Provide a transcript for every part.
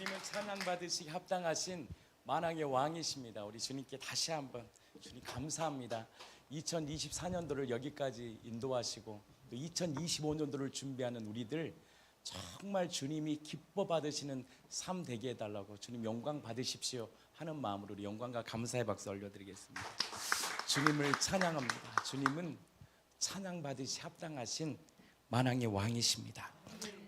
주님을 찬양받으시기 합당하신 만왕의 왕이십니다. 우리 주님께 다시 한번 주님 감사합니다. 2024년도를 여기까지 인도하시고 또 2025년도를 준비하는 우리들 정말 주님이 기뻐 받으시는 삶 되게 해달라고 주님 영광 받으십시오 하는 마음으로 우리 영광과 감사의 박수 올려드리겠습니다. 주님을 찬양합니다. 주님은 찬양받으시 합당하신 만왕의 왕이십니다.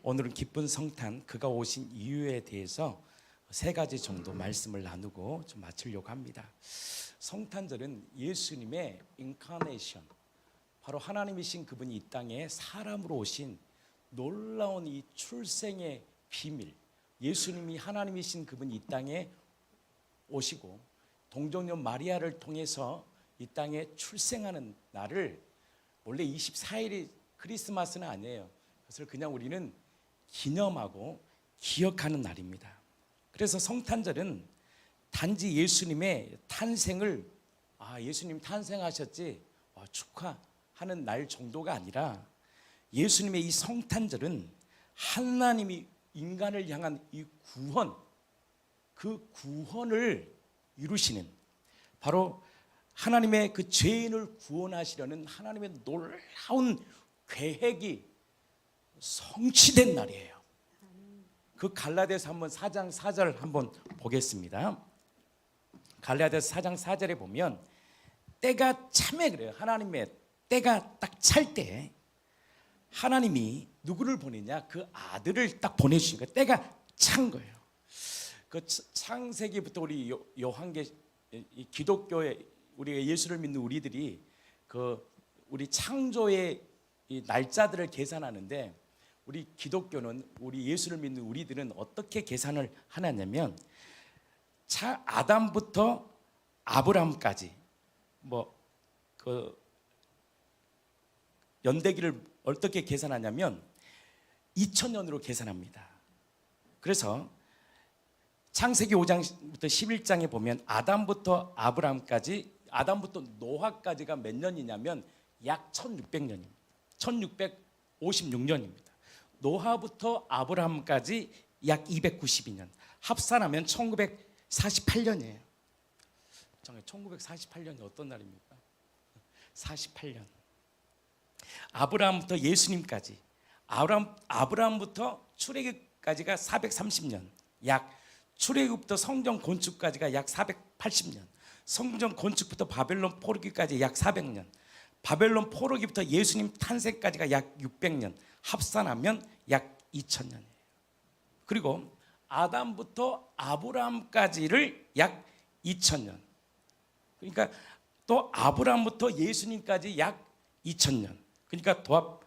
오늘은 기쁜 성탄 그가 오신 이유에 대해서 세 가지 정도 말씀을 나누고 좀 마치려고 합니다. 성탄절은 예수님의 인카네이션, 바로 하나님이신 그분이 이 땅에 사람으로 오신 놀라운 이 출생의 비밀, 예수님이 하나님이신 그분이 이 땅에 오시고 동정녀 마리아를 통해서 이 땅에 출생하는 날을, 원래 24일이 크리스마스는 아니에요. 그것을 그냥 우리는 기념하고 기억하는 날입니다. 그래서 성탄절은 단지 예수님의 탄생을 예수님 탄생하셨지 축하하는 날 정도가 아니라, 예수님의 이 성탄절은 하나님이 인간을 향한 이 구원, 그 구원을 이루시는, 바로 하나님의 그 죄인을 구원하시려는 하나님의 놀라운 계획이 성취된 날이에요. 그 갈라디아서 한번 4장 4절 한번 보겠습니다. 갈라디아서 4장 4절에 보면 때가 참에, 그래요. 하나님의 때가 딱 찰 때 하나님이 누구를 보내냐? 그 아들을 딱 보내주시니까 때가 찬 거예요. 그 창세기부터 우리 요한계 기독교에 우리가 예수를 믿는 우리들이 그 우리 창조의 이 날짜들을 계산하는데, 우리 기독교는, 우리 예수를 믿는 우리들은 어떻게 계산을 하냐면 아담부터 아브라함까지 그 연대기를 어떻게 계산하냐면 2000년으로 계산합니다. 그래서 창세기 5장부터 11장에 보면 아담부터 아브라함까지, 아담부터 노아까지가 몇 년이냐면 약 1600년입니다. 1656년입니다. 노아부터 아브라함까지 약 292년, 합산하면 1948년이에요. 1948년이 어떤 날입니까? 48년. 아브라함부터 예수님까지, 아브라함부터 출애굽까지가 430년, 약 출애굽부터 성전 건축까지가 약 480년, 성전 건축부터 바벨론 포로기까지 약 400년, 바벨론 포로기부터 예수님 탄생까지가 약 600년, 합산하면 약 2000년이에요. 그리고 아담부터 아브라함까지를 약 2000년, 그러니까 또 아브라함부터 예수님까지 약 2000년, 그러니까 도합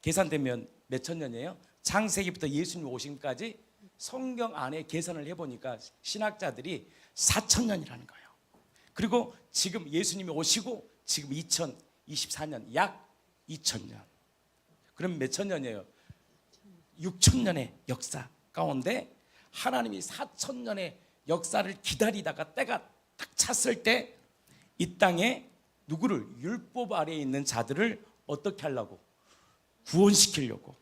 계산되면 몇 천 년이에요? 창세기부터 예수님 오심까지 성경 안에 계산을 해보니까 신학자들이 4000년이라는 거예요. 그리고 지금 예수님이 오시고 지금 2024년, 약 2000년. 그럼 몇 천 년이에요? 6000년의 역사 가운데 하나님이 4000년의 역사를 기다리다가 때가 딱 찼을 때 이 땅에 누구를, 율법 아래에 있는 자들을 어떻게 하려고? 구원시키려고.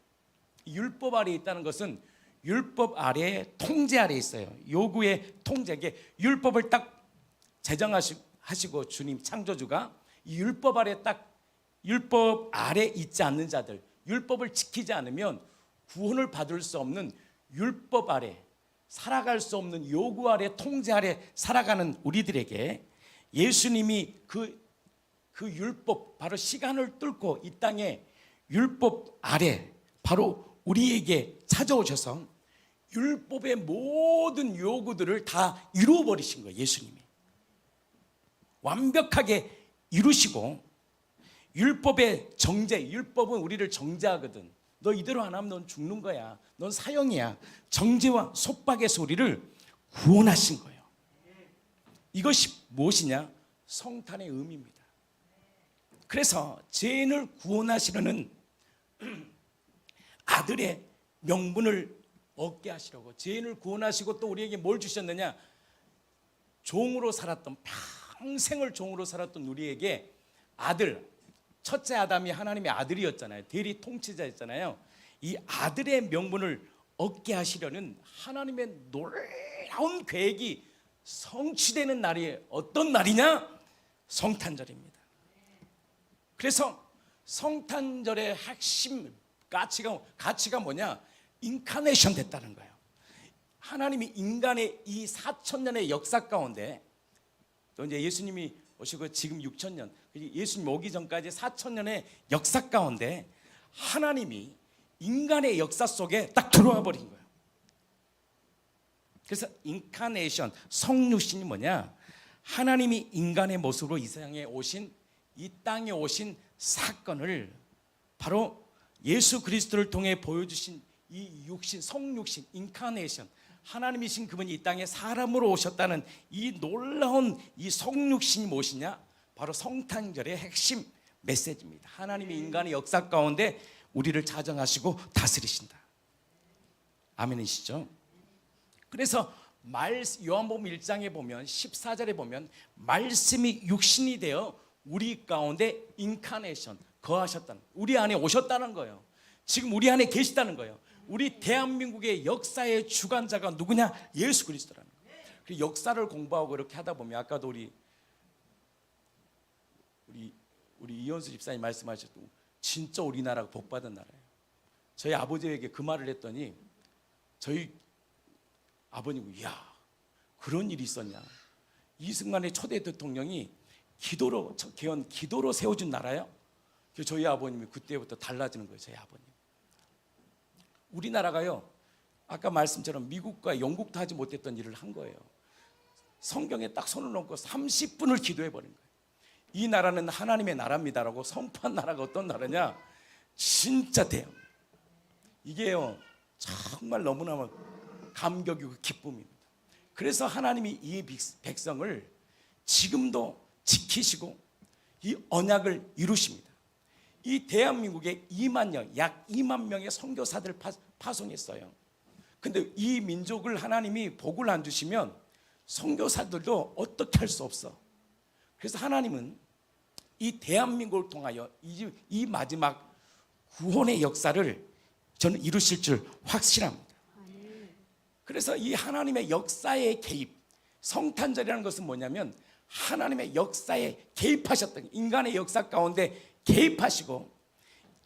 율법 아래에 있다는 것은 율법 아래에, 통제 아래에 있어요. 요구의 통제에, 율법을 딱 제정하시고 주님 창조주가 이 율법 아래, 딱 율법 아래 있지 않는 자들, 율법을 지키지 않으면 구원을 받을 수 없는, 율법 아래 살아갈 수 없는 요구 아래, 통제 아래 살아가는 우리들에게 예수님이 그 율법, 바로 시간을 뚫고 이 땅에 율법 아래 바로 우리에게 찾아오셔서 율법의 모든 요구들을 다 이루어버리신 거예요. 예수님이 완벽하게 이루시고, 율법의 정죄, 율법은 우리를 정죄하거든. 너 이대로 안 하면 넌 죽는 거야, 넌 사형이야. 정죄와 속박에서 우리를 구원하신 거예요. 이것이 무엇이냐? 성탄의 의미입니다. 그래서 죄인을 구원하시려는 아들의 명분을 얻게 하시려고, 죄인을 구원하시고 또 우리에게 뭘 주셨느냐? 종으로 살았던, 평생을 종으로 살았던 우리에게 아들, 첫째 아담이 하나님의 아들이었잖아요. 대리 통치자였잖아요. 이 아들의 명분을 얻게 하시려는 하나님의 놀라운 계획이 성취되는 날이 어떤 날이냐? 성탄절입니다. 그래서 성탄절의 핵심 가치가 뭐냐? 인카네이션 됐다는 거예요. 하나님이 인간의 이 4,000년의 역사 가운데, 또 이제 예수님이 오시고 지금 6,000년, 예수님 오기 전까지 4,000년의 역사 가운데 하나님이 인간의 역사 속에 딱 들어와 버린 거예요. 그래서 인카네이션, 성육신이 뭐냐? 하나님이 인간의 모습으로 이 세상에 오신, 이 땅에 오신 사건을 바로 예수 그리스도를 통해 보여주신 이 육신, 성육신, 인카네이션, 하나님이신 그분이 이 땅에 사람으로 오셨다는 이 놀라운 이 성육신이 무엇이냐? 바로 성탄절의 핵심 메시지입니다. 하나님이 인간의 역사 가운데 우리를 자정하시고 다스리신다. 아멘이시죠? 그래서 요한복음 1장에 보면 14절에 보면 말씀이 육신이 되어 우리 가운데 인카네이션, 거하셨다는, 우리 안에 오셨다는 거예요. 지금 우리 안에 계시다는 거예요. 우리 대한민국의 역사의 주관자가 누구냐? 예수 그리스도라는 거예요. 그 역사를 공부하고 이렇게 하다 보면 아까도 우리 이현수 집사님 말씀하셨던 진짜 우리나라가 복받은 나라예요. 저희 아버지에게 그 말을 했더니 저희 아버님이 야 그런 일이 있었냐? 이승만의 초대 대통령이 기도로 세워준 나라요. 저희 아버님이 그때부터 달라지는 거예요. 저희 아버님. 우리나라가요, 아까 말씀처럼 미국과 영국도 하지 못했던 일을 한 거예요. 성경에 딱 손을 놓고 30분을 기도해 버린 거예요. 이 나라는 하나님의 나라입니다라고 선포한 나라가 어떤 나라냐? 진짜 대형. 이게요 정말 너무나 감격이고 기쁨입니다. 그래서 하나님이 이 백성을 지금도 지키시고 이 언약을 이루십니다. 이 대한민국에 2만 약 2만 명의 선교사들을 파송했어요. 근데 이 민족을 하나님이 복을 안 주시면 선교사들도 어떻게 할 수 없어. 그래서 하나님은 이 대한민국을 통하여 이 마지막 구원의 역사를 저는 이루실 줄 확실합니다. 그래서 이 하나님의 역사의 개입, 성탄절이라는 것은 뭐냐면 하나님의 역사에 개입하셨던, 인간의 역사 가운데 개입하시고,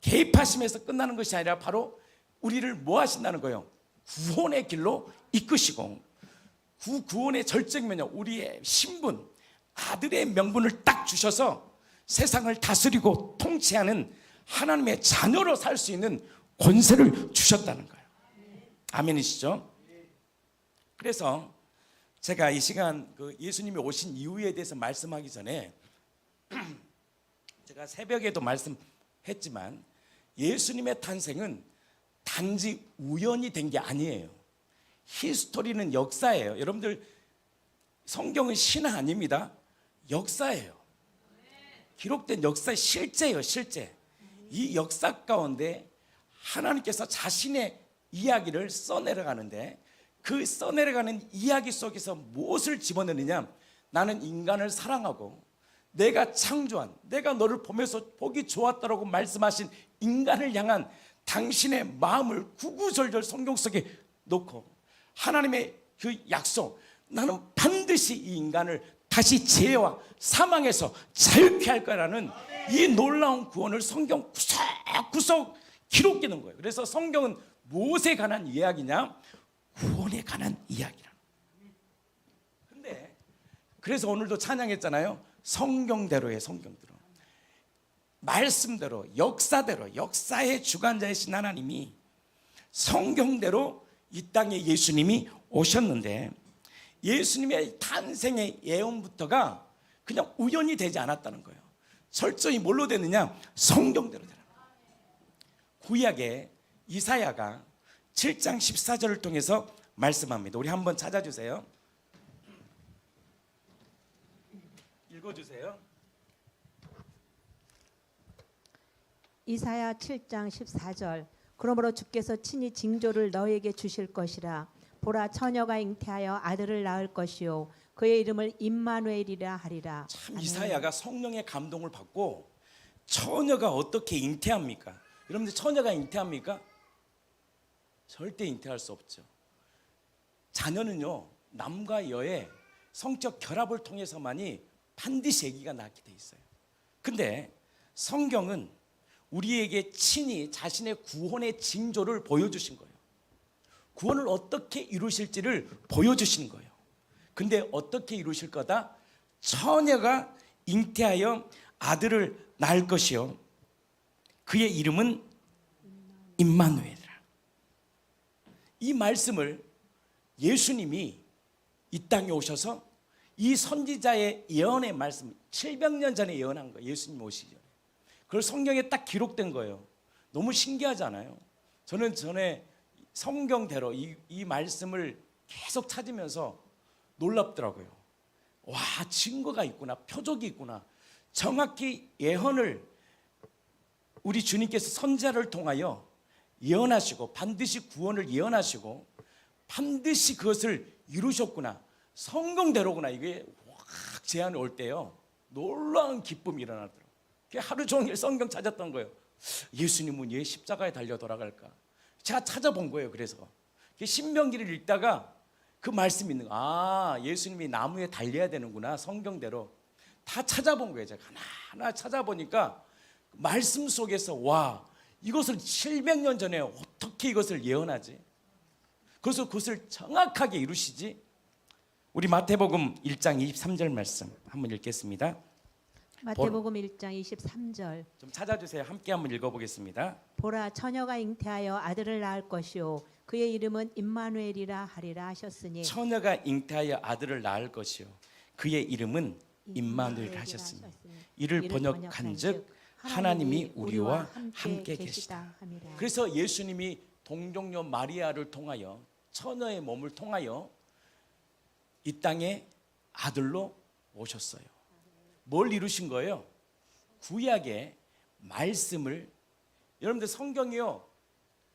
개입하심에서 끝나는 것이 아니라 바로 우리를 뭐 하신다는 거예요? 구원의 길로 이끄시고, 그 구원의 절정이면요 우리의 신분, 아들의 명분을 딱 주셔서 세상을 다스리고 통치하는 하나님의 자녀로 살 수 있는 권세를 주셨다는 거예요. 아멘이시죠? 그래서 제가 이 시간 예수님이 오신 이유에 대해서 말씀하기 전에 제가 새벽에도 말씀했지만 예수님의 탄생은 단지 우연이 된 게 아니에요. 히스토리는 역사예요. 여러분들 성경은 신화 아닙니다. 역사예요. 기록된 역사의 실제예요. 실제. 이 역사 가운데 하나님께서 자신의 이야기를 써내려가는데 그 써내려가는 이야기 속에서 무엇을 집어넣느냐? 나는 인간을 사랑하고 내가 창조한, 내가 너를 보면서 보기 좋았다라고 말씀하신 인간을 향한 당신의 마음을 구구절절 성경 속에 놓고 하나님의 그 약속, 나는 반드시 이 인간을 다시 죄와 사망에서 자유케 할 거라는 이 놀라운 구원을 성경 구석구석 기록해 놓은 거예요. 그래서 성경은 무엇에 관한 이야기냐? 구원에 관한 이야기라. 근데 그래서 오늘도 찬양했잖아요. 성경대로의 성경대로, 말씀대로, 역사대로, 역사의 주관자이신 하나님이 성경대로 이 땅에 예수님이 오셨는데 예수님의 탄생의 예언부터가 그냥 우연이 되지 않았다는 거예요. 철저히 뭘로 되느냐? 성경대로 되는 거예요. 구약의 이사야가 7장 14절을 통해서 말씀합니다. 우리 한번 찾아주세요. 읽어주세요. 이사야 7장 14절. 그러므로 주께서 친히 징조를 너에게 주실 것이라. 보라, 처녀가 잉태하여 아들을 낳을 것이요 그의 이름을 임마누엘이라 하리라. 참 이사야가 성령의 감동을 받고 처녀가 어떻게 잉태합니까? 여러분들 처녀가 잉태합니까? 절대 잉태할 수 없죠. 자녀는요, 남과 여의 성적 결합을 통해서만이 반드시 아기가 낳게 돼 있어요. 근데 성경은 우리에게 친히 자신의 구원의 징조를 보여주신 거예요. 구원을 어떻게 이루실지를 보여주신 거예요. 근데 어떻게 이루실 거다? 처녀가 잉태하여 아들을 낳을 것이요, 그의 이름은 임마누엘이라. 이 말씀을 예수님이 이 땅에 오셔서 이 선지자의 예언의 말씀, 700년 전에 예언한 거예요. 예수님 오시기 전에. 그걸 성경에 딱 기록된 거예요. 너무 신기하잖아요. 저는 전에 성경대로 이 말씀을 계속 찾으면서 놀랍더라고요. 와, 증거가 있구나, 표적이 있구나. 정확히 예언을 우리 주님께서 선지자를 통하여 예언하시고 반드시 구원을 예언하시고 반드시 그것을 이루셨구나, 성경대로구나. 이게 확 제안이 올 때요, 놀라운 기쁨이 일어나더라고요. 하루 종일 성경 찾았던 거예요. 예수님은 왜 십자가에 달려 돌아갈까? 제가 찾아본 거예요. 그래서 신명기를 읽다가 그 말씀이 있는 거예요. 아, 예수님이 나무에 달려야 되는구나. 성경대로 다 찾아본 거예요. 제가 하나하나 찾아보니까 말씀 속에서 와, 이것을 700년 전에 어떻게 이것을 예언하지? 그래서 그것을 정확하게 이루시지? 우리 마태복음 1장 23절 말씀 한번 읽겠습니다. 마태복음 1장 23절. 좀 찾아주세요. 함께 한번 읽어보겠습니다. 보라, 처녀가 잉태하여 아들을 낳을 것이요, 그의 이름은 임마누엘이라 하리라 하셨으니. 처녀가 잉태하여 아들을 낳을 것이요, 그의 이름은 임마누엘 하셨으니. 이를 번역한즉 하나님이 우리와 함께 계시다. 그래서 예수님이 동정녀 마리아를 통하여, 처녀의 몸을 통하여 이 땅에 아들로 오셨어요. 뭘 이루신 거예요? 구약의 말씀을. 여러분들 성경이요,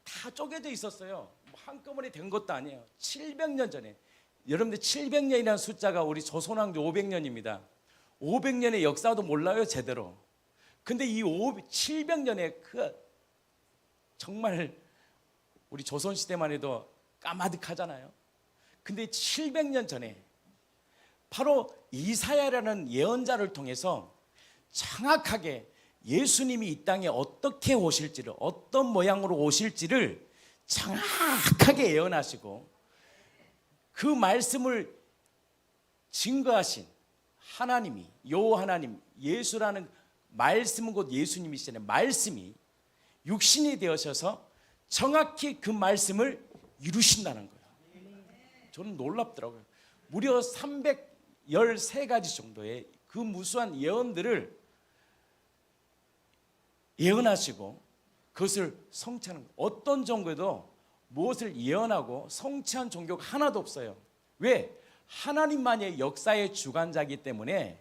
다 쪼개져 있었어요. 한꺼번에 된 것도 아니에요. 700년 전에. 여러분들 700년이라는 숫자가 우리 조선왕조 500년입니다. 500년의 역사도 몰라요, 제대로. 근데 이 700년의 그 정말 우리 조선시대만 해도 까마득하잖아요. 근데 700년 전에 바로 이사야라는 예언자를 통해서 정확하게 예수님이 이 땅에 어떻게 오실지를, 어떤 모양으로 오실지를 정확하게 예언하시고 그 말씀을 증거하신 하나님이, 요 하나님, 예수라는 말씀은 곧 예수님이시잖아요. 말씀이 육신이 되어셔서 정확히 그 말씀을 이루신다는 거예요. 저는 놀랍더라고요. 무려 313가지 정도의 그 무수한 예언들을 예언하시고 그것을 성취하는 거예요. 어떤 종교도 무엇을 예언하고 성취한 종교가 하나도 없어요. 왜? 하나님만이 역사의 주관자이기 때문에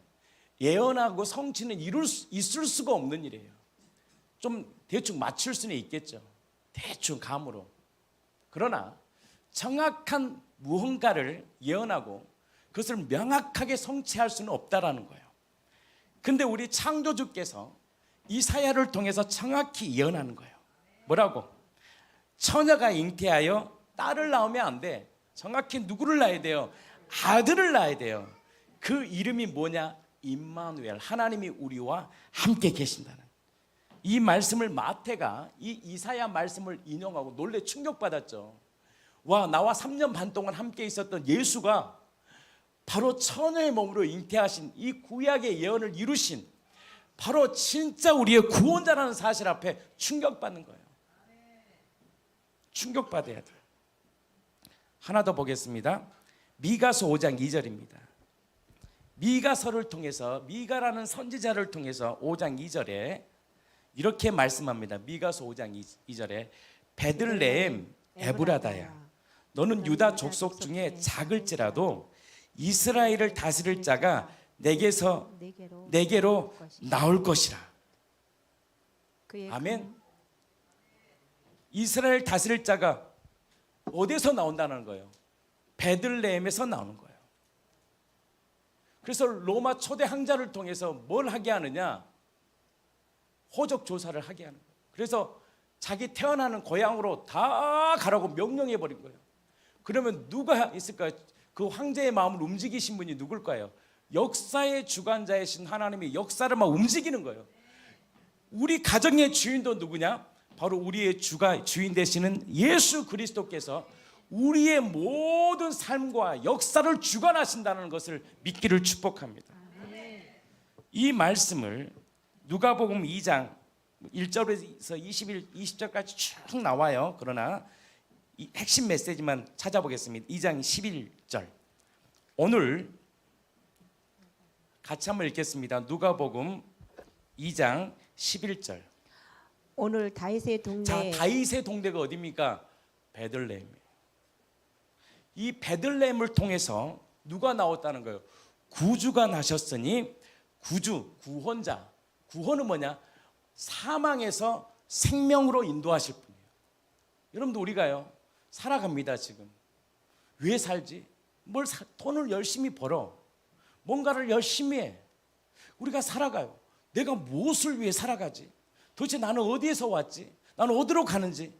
예언하고 성취는 있을 수가 없는 일이에요. 좀 대충 맞출 수는 있겠죠. 대충 감으로. 그러나 정확한 무언가를 예언하고 그것을 명확하게 성취할 수는 없다라는 거예요. 근데 우리 창조주께서 이사야를 통해서 정확히 예언하는 거예요. 뭐라고? 처녀가 잉태하여 딸을 낳으면 안 돼. 정확히 누구를 낳아야 돼요? 아들을 낳아야 돼요. 그 이름이 뭐냐? 임마누엘, 하나님이 우리와 함께 계신다는 이 말씀을 마태가 이 이사야 말씀을 인용하고 놀래 충격받았죠. 와, 나와 3년 반 동안 함께 있었던 예수가 바로 처녀의 몸으로 잉태하신 이 구약의 예언을 이루신 바로 진짜 우리의 구원자라는 사실 앞에 충격받는 거예요. 충격받아야 돼요. 하나 더 보겠습니다. 미가서 5장 2절입니다. 미가서를 통해서, 미가라는 선지자를 통해서 5장 2절에 이렇게 말씀합니다. 미가서 5장 2절에 베들레헴 에브라다야, 너는 유다 족속 중에 작을지라도 이스라엘을 다스릴 자가 내게로 나올 것이라. 아멘. 이스라엘 다스릴 자가 어디서 나온다는 거예요? 베들레헴에서 나오는 거예요. 그래서 로마 초대 항자를 통해서 뭘 하게 하느냐? 호적 조사를 하게 하는 거예요. 그래서 자기 태어나는 고향으로 다 가라고 명령해 버린 거예요. 그러면 누가 있을까요? 그 황제의 마음을 움직이신 분이 누굴까요? 역사의 주관자이신 하나님이 역사를 막 움직이는 거예요. 우리 가정의 주인도 누구냐? 바로 우리의 주인 되시는 예수 그리스도께서 우리의 모든 삶과 역사를 주관하신다는 것을 믿기를 축복합니다. 이 말씀을 누가복음 2장 1절에서 20절까지 쭉 나와요. 그러나 이 핵심 메시지만 찾아보겠습니다. 2장 11절. 오늘 같이 한번 읽겠습니다. 누가복음 2장 11절. 오늘 다윗의 동네. 자, 다윗의 동네가 어디입니까? 베들레헴이에요. 이 베들레헴을 통해서 누가 나왔다는 거예요? 구주가 나셨으니 구원자. 구원은 뭐냐? 사망에서 생명으로 인도하실 분이에요. 여러분도 우리가요 살아갑니다. 지금 왜 살지? 돈을 열심히 벌어, 뭔가를 열심히 해. 우리가 살아가요. 내가 무엇을 위해 살아가지? 도대체 나는 어디에서 왔지? 나는 어디로 가는지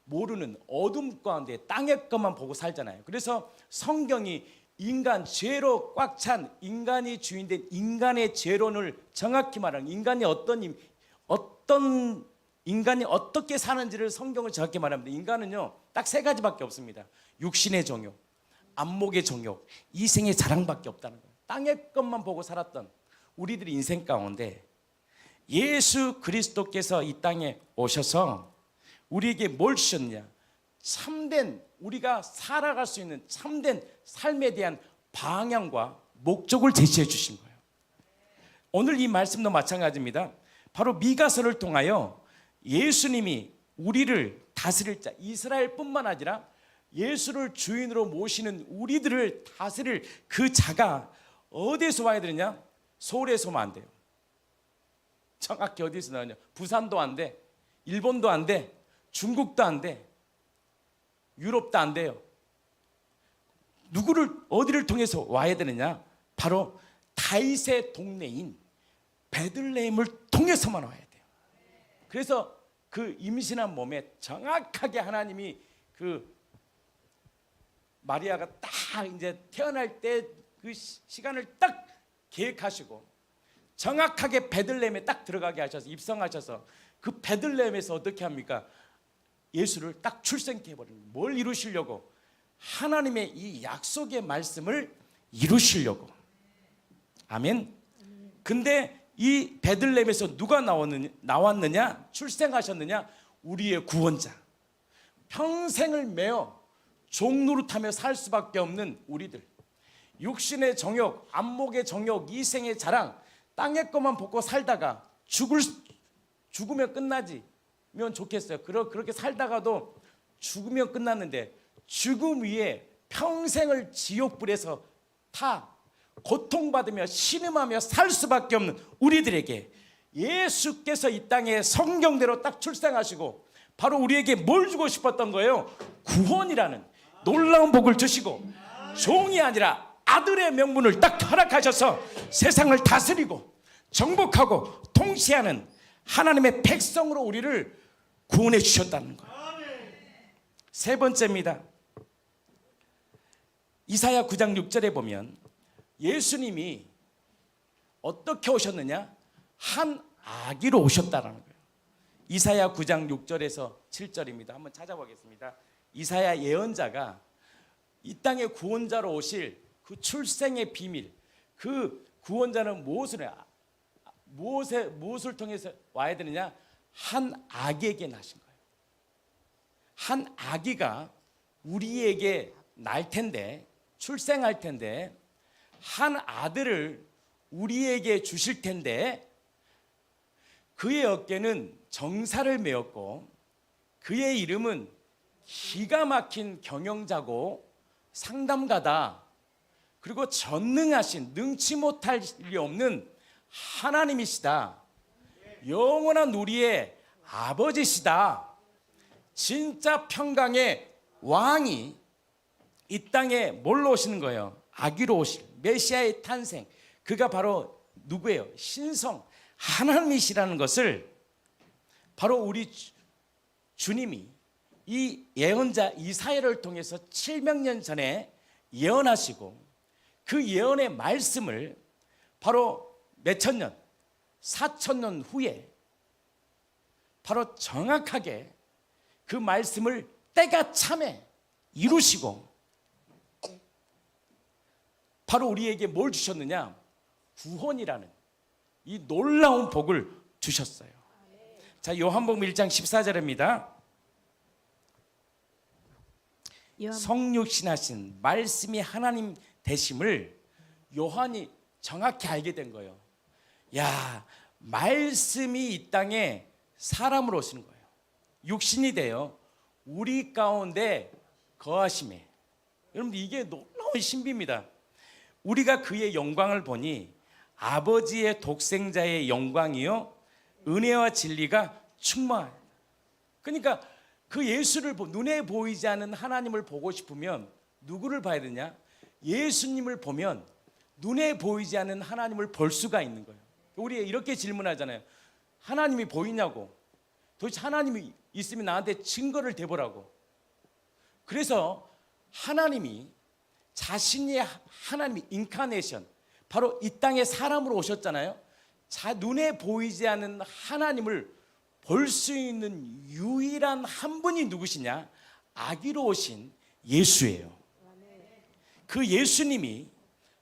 모르는 어둠 가운데 땅의 것만 보고 살잖아요. 그래서 성경이 인간 죄로 꽉 찬 인간이 주인된 인간의 죄론을 정확히 말하는 인간이 어떻게 사는지를 성경을 정확히 말합니다. 인간은요 딱 세 가지밖에 없습니다. 육신의 정욕, 안목의 정욕, 이생의 자랑밖에 없다는 거예요. 땅의 것만 보고 살았던 우리들의 인생 가운데 예수 그리스도께서 이 땅에 오셔서 우리에게 뭘 주셨냐? 참된 우리가 살아갈 수 있는 참된 삶에 대한 방향과 목적을 제시해 주신 거예요. 오늘 이 말씀도 마찬가지입니다. 바로 미가서를 통하여 예수님이 우리를 다스릴 자, 이스라엘뿐만 아니라 예수를 주인으로 모시는 우리들을 다스릴 그 자가 어디에서 와야 되느냐? 서울에서 오면 안 돼요. 정확히 어디서 나오냐? 부산도 안 돼, 일본도 안 돼, 중국도 안 돼, 유럽도 안 돼요. 어디를 통해서 와야 되느냐? 바로 다윗의 동네인 베들레헴을 통해서만 와야 돼요. 그래서 그 임신한 몸에 정확하게 하나님이 그 마리아가 딱 이제 태어날 때 그 시간을 딱 계획하시고 정확하게 베들레헴에 딱 들어가게 하셔서 입성하셔서 그 베들레헴에서 어떻게 합니까? 예수를 딱 출생케 해버리는 거예요. 뭘 이루시려고? 하나님의 이 약속의 말씀을 이루시려고. 아멘. 근데 이 베들레헴에서 누가 나왔느냐? 출생하셨느냐? 우리의 구원자. 평생을 매어 종노릇하며 살 수밖에 없는 우리들. 육신의 정욕, 안목의 정욕, 이생의 자랑, 땅의 것만 보고 살다가 죽으면 끝나지면 좋겠어요. 그렇게 살다가도 죽으면 끝났는데 죽음 위에 평생을 지옥불에서 고통받으며 신음하며 살 수밖에 없는 우리들에게 예수께서 이 땅에 성경대로 딱 출생하시고 바로 우리에게 뭘 주고 싶었던 거예요? 구원이라는 놀라운 복을 주시고 종이 아니라 아들의 명분을 딱 허락하셔서 세상을 다스리고 정복하고 통치하는 하나님의 백성으로 우리를 구원해 주셨다는 거예요. 세 번째입니다. 이사야 9장 6절에 보면 예수님이 어떻게 오셨느냐? 한 아기로 오셨다는 거예요. 이사야 9장 6절에서 7절입니다. 한번 찾아보겠습니다. 이사야 예언자가 이 땅에 구원자로 오실 그 출생의 비밀, 그 구원자는 무엇을 통해서 와야 되느냐? 한 아기에게 나신 거예요. 한 아기가 우리에게 날 텐데, 출생할 텐데, 한 아들을 우리에게 주실 텐데, 그의 어깨는 정사를 메었고 그의 이름은 기가 막힌 경영자고 상담가다. 그리고 전능하신 능치 못할 일이 없는 하나님이시다. 영원한 우리의 아버지시다. 진짜 평강의 왕이 이 땅에 뭘로 오시는 거예요? 아기로 오실 메시아의 탄생. 그가 바로 누구예요? 신성 하나님이시라는 것을 바로 우리 주님이 이 예언자 이사야를 통해서 700년 전에 예언하시고 그 예언의 말씀을 바로 몇천 년, 4,000년 후에 바로 정확하게 그 말씀을 때가 참에 이루시고 바로 우리에게 뭘 주셨느냐? 구원이라는 이 놀라운 복을 주셨어요. 자, 요한복음 1장 14절입니다. 성육신하신 말씀이 하나님 되심을 요한이 정확히 알게 된 거예요. 야, 말씀이 이 땅에 사람으로 오시는 거예요. 육신이 되어 우리 가운데 거하심에. 여러분, 이게 놀라운 신비입니다. 우리가 그의 영광을 보니 아버지의 독생자의 영광이요 은혜와 진리가 충만하다. 그러니까 그 예수를 눈에 보이지 않는 하나님을 보고 싶으면 누구를 봐야 되냐? 예수님을 보면 눈에 보이지 않는 하나님을 볼 수가 있는 거예요. 우리 이렇게 질문하잖아요. 하나님이 보이냐고. 도대체 하나님이 있으면 나한테 증거를 대보라고. 그래서 하나님이 자신이 하나님이 인카네이션, 바로 이 땅에 사람으로 오셨잖아요. 눈에 보이지 않는 하나님을 볼 수 있는 유일한 한 분이 누구시냐? 아기로 오신 예수예요. 그 예수님이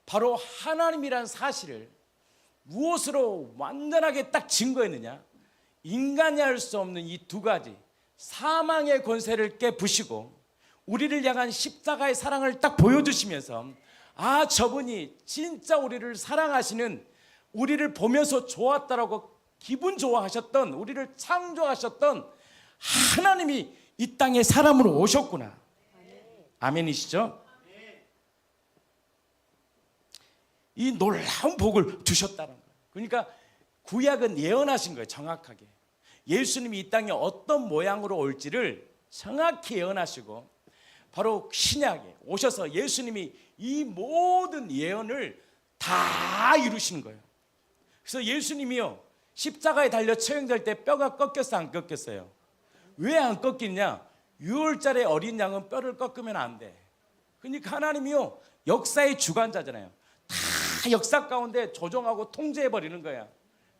바로 하나님이란 사실을 무엇으로 완전하게 딱 증거했느냐? 인간이 할 수 없는 이 두 가지, 사망의 권세를 깨부시고 우리를 향한 십자가의 사랑을 딱 보여주시면서, 아, 저분이 진짜 우리를 사랑하시는, 우리를 보면서 좋았다라고 기분 좋아하셨던, 우리를 창조하셨던 하나님이 이 땅에 사람으로 오셨구나. 아멘이시죠? 이 놀라운 복을 주셨다는 거예요. 그러니까 구약은 예언하신 거예요. 정확하게 예수님이 이 땅에 어떤 모양으로 올지를 정확히 예언하시고, 바로 신약에 오셔서 예수님이 이 모든 예언을 다 이루신 거예요. 그래서 예수님이요, 십자가에 달려 처형될 때 뼈가 꺾였어, 안 꺾였어요? 왜 안 꺾이냐? 6월절에 어린 양은 뼈를 꺾으면 안 돼. 그러니까 하나님이요, 역사의 주관자잖아요. 다 역사 가운데 조정하고 통제해버리는 거야.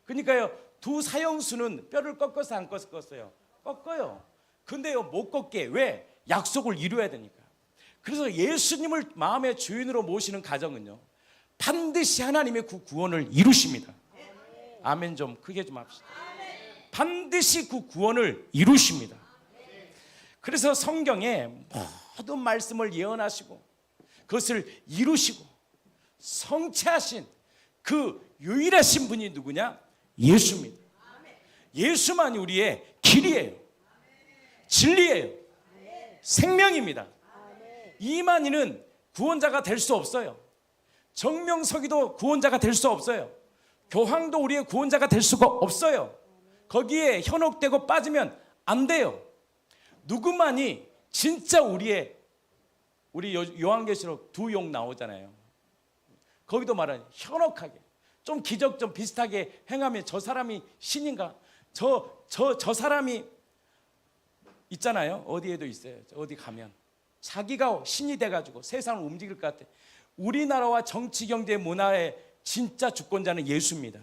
그러니까요, 두 사형수는 뼈를 꺾어서 안 꺾었어요? 꺾어요. 근데요, 못 꺾게. 왜? 약속을 이루어야 되니까. 그래서 예수님을 마음의 주인으로 모시는 가정은요, 반드시 하나님의 그 구원을 이루십니다. 아멘. 좀 크게 좀 합시다. 반드시 그 구원을 이루십니다. 그래서 성경에 모든 말씀을 예언하시고 그것을 이루시고 성취하신 그 유일하신 분이 누구냐? 예수입니다. 예수만이 우리의 길이에요, 진리예요, 생명입니다. 이만희는 구원자가 될 수 없어요. 정명석이도 구원자가 될 수 없어요. 교황도 우리의 구원자가 될 수가 없어요. 거기에 현혹되고 빠지면 안 돼요. 누구만이 진짜 우리 요한계시록 두 용 나오잖아요. 거기도 말하는 현혹하게 좀 기적 좀 비슷하게 행하면 저 사람이 신인가? 저 사람이 있잖아요. 어디에도 있어요. 어디 가면 자기가 신이 돼가지고 세상을 움직일 것 같아. 우리나라와 정치, 경제, 문화의 진짜 주권자는 예수입니다.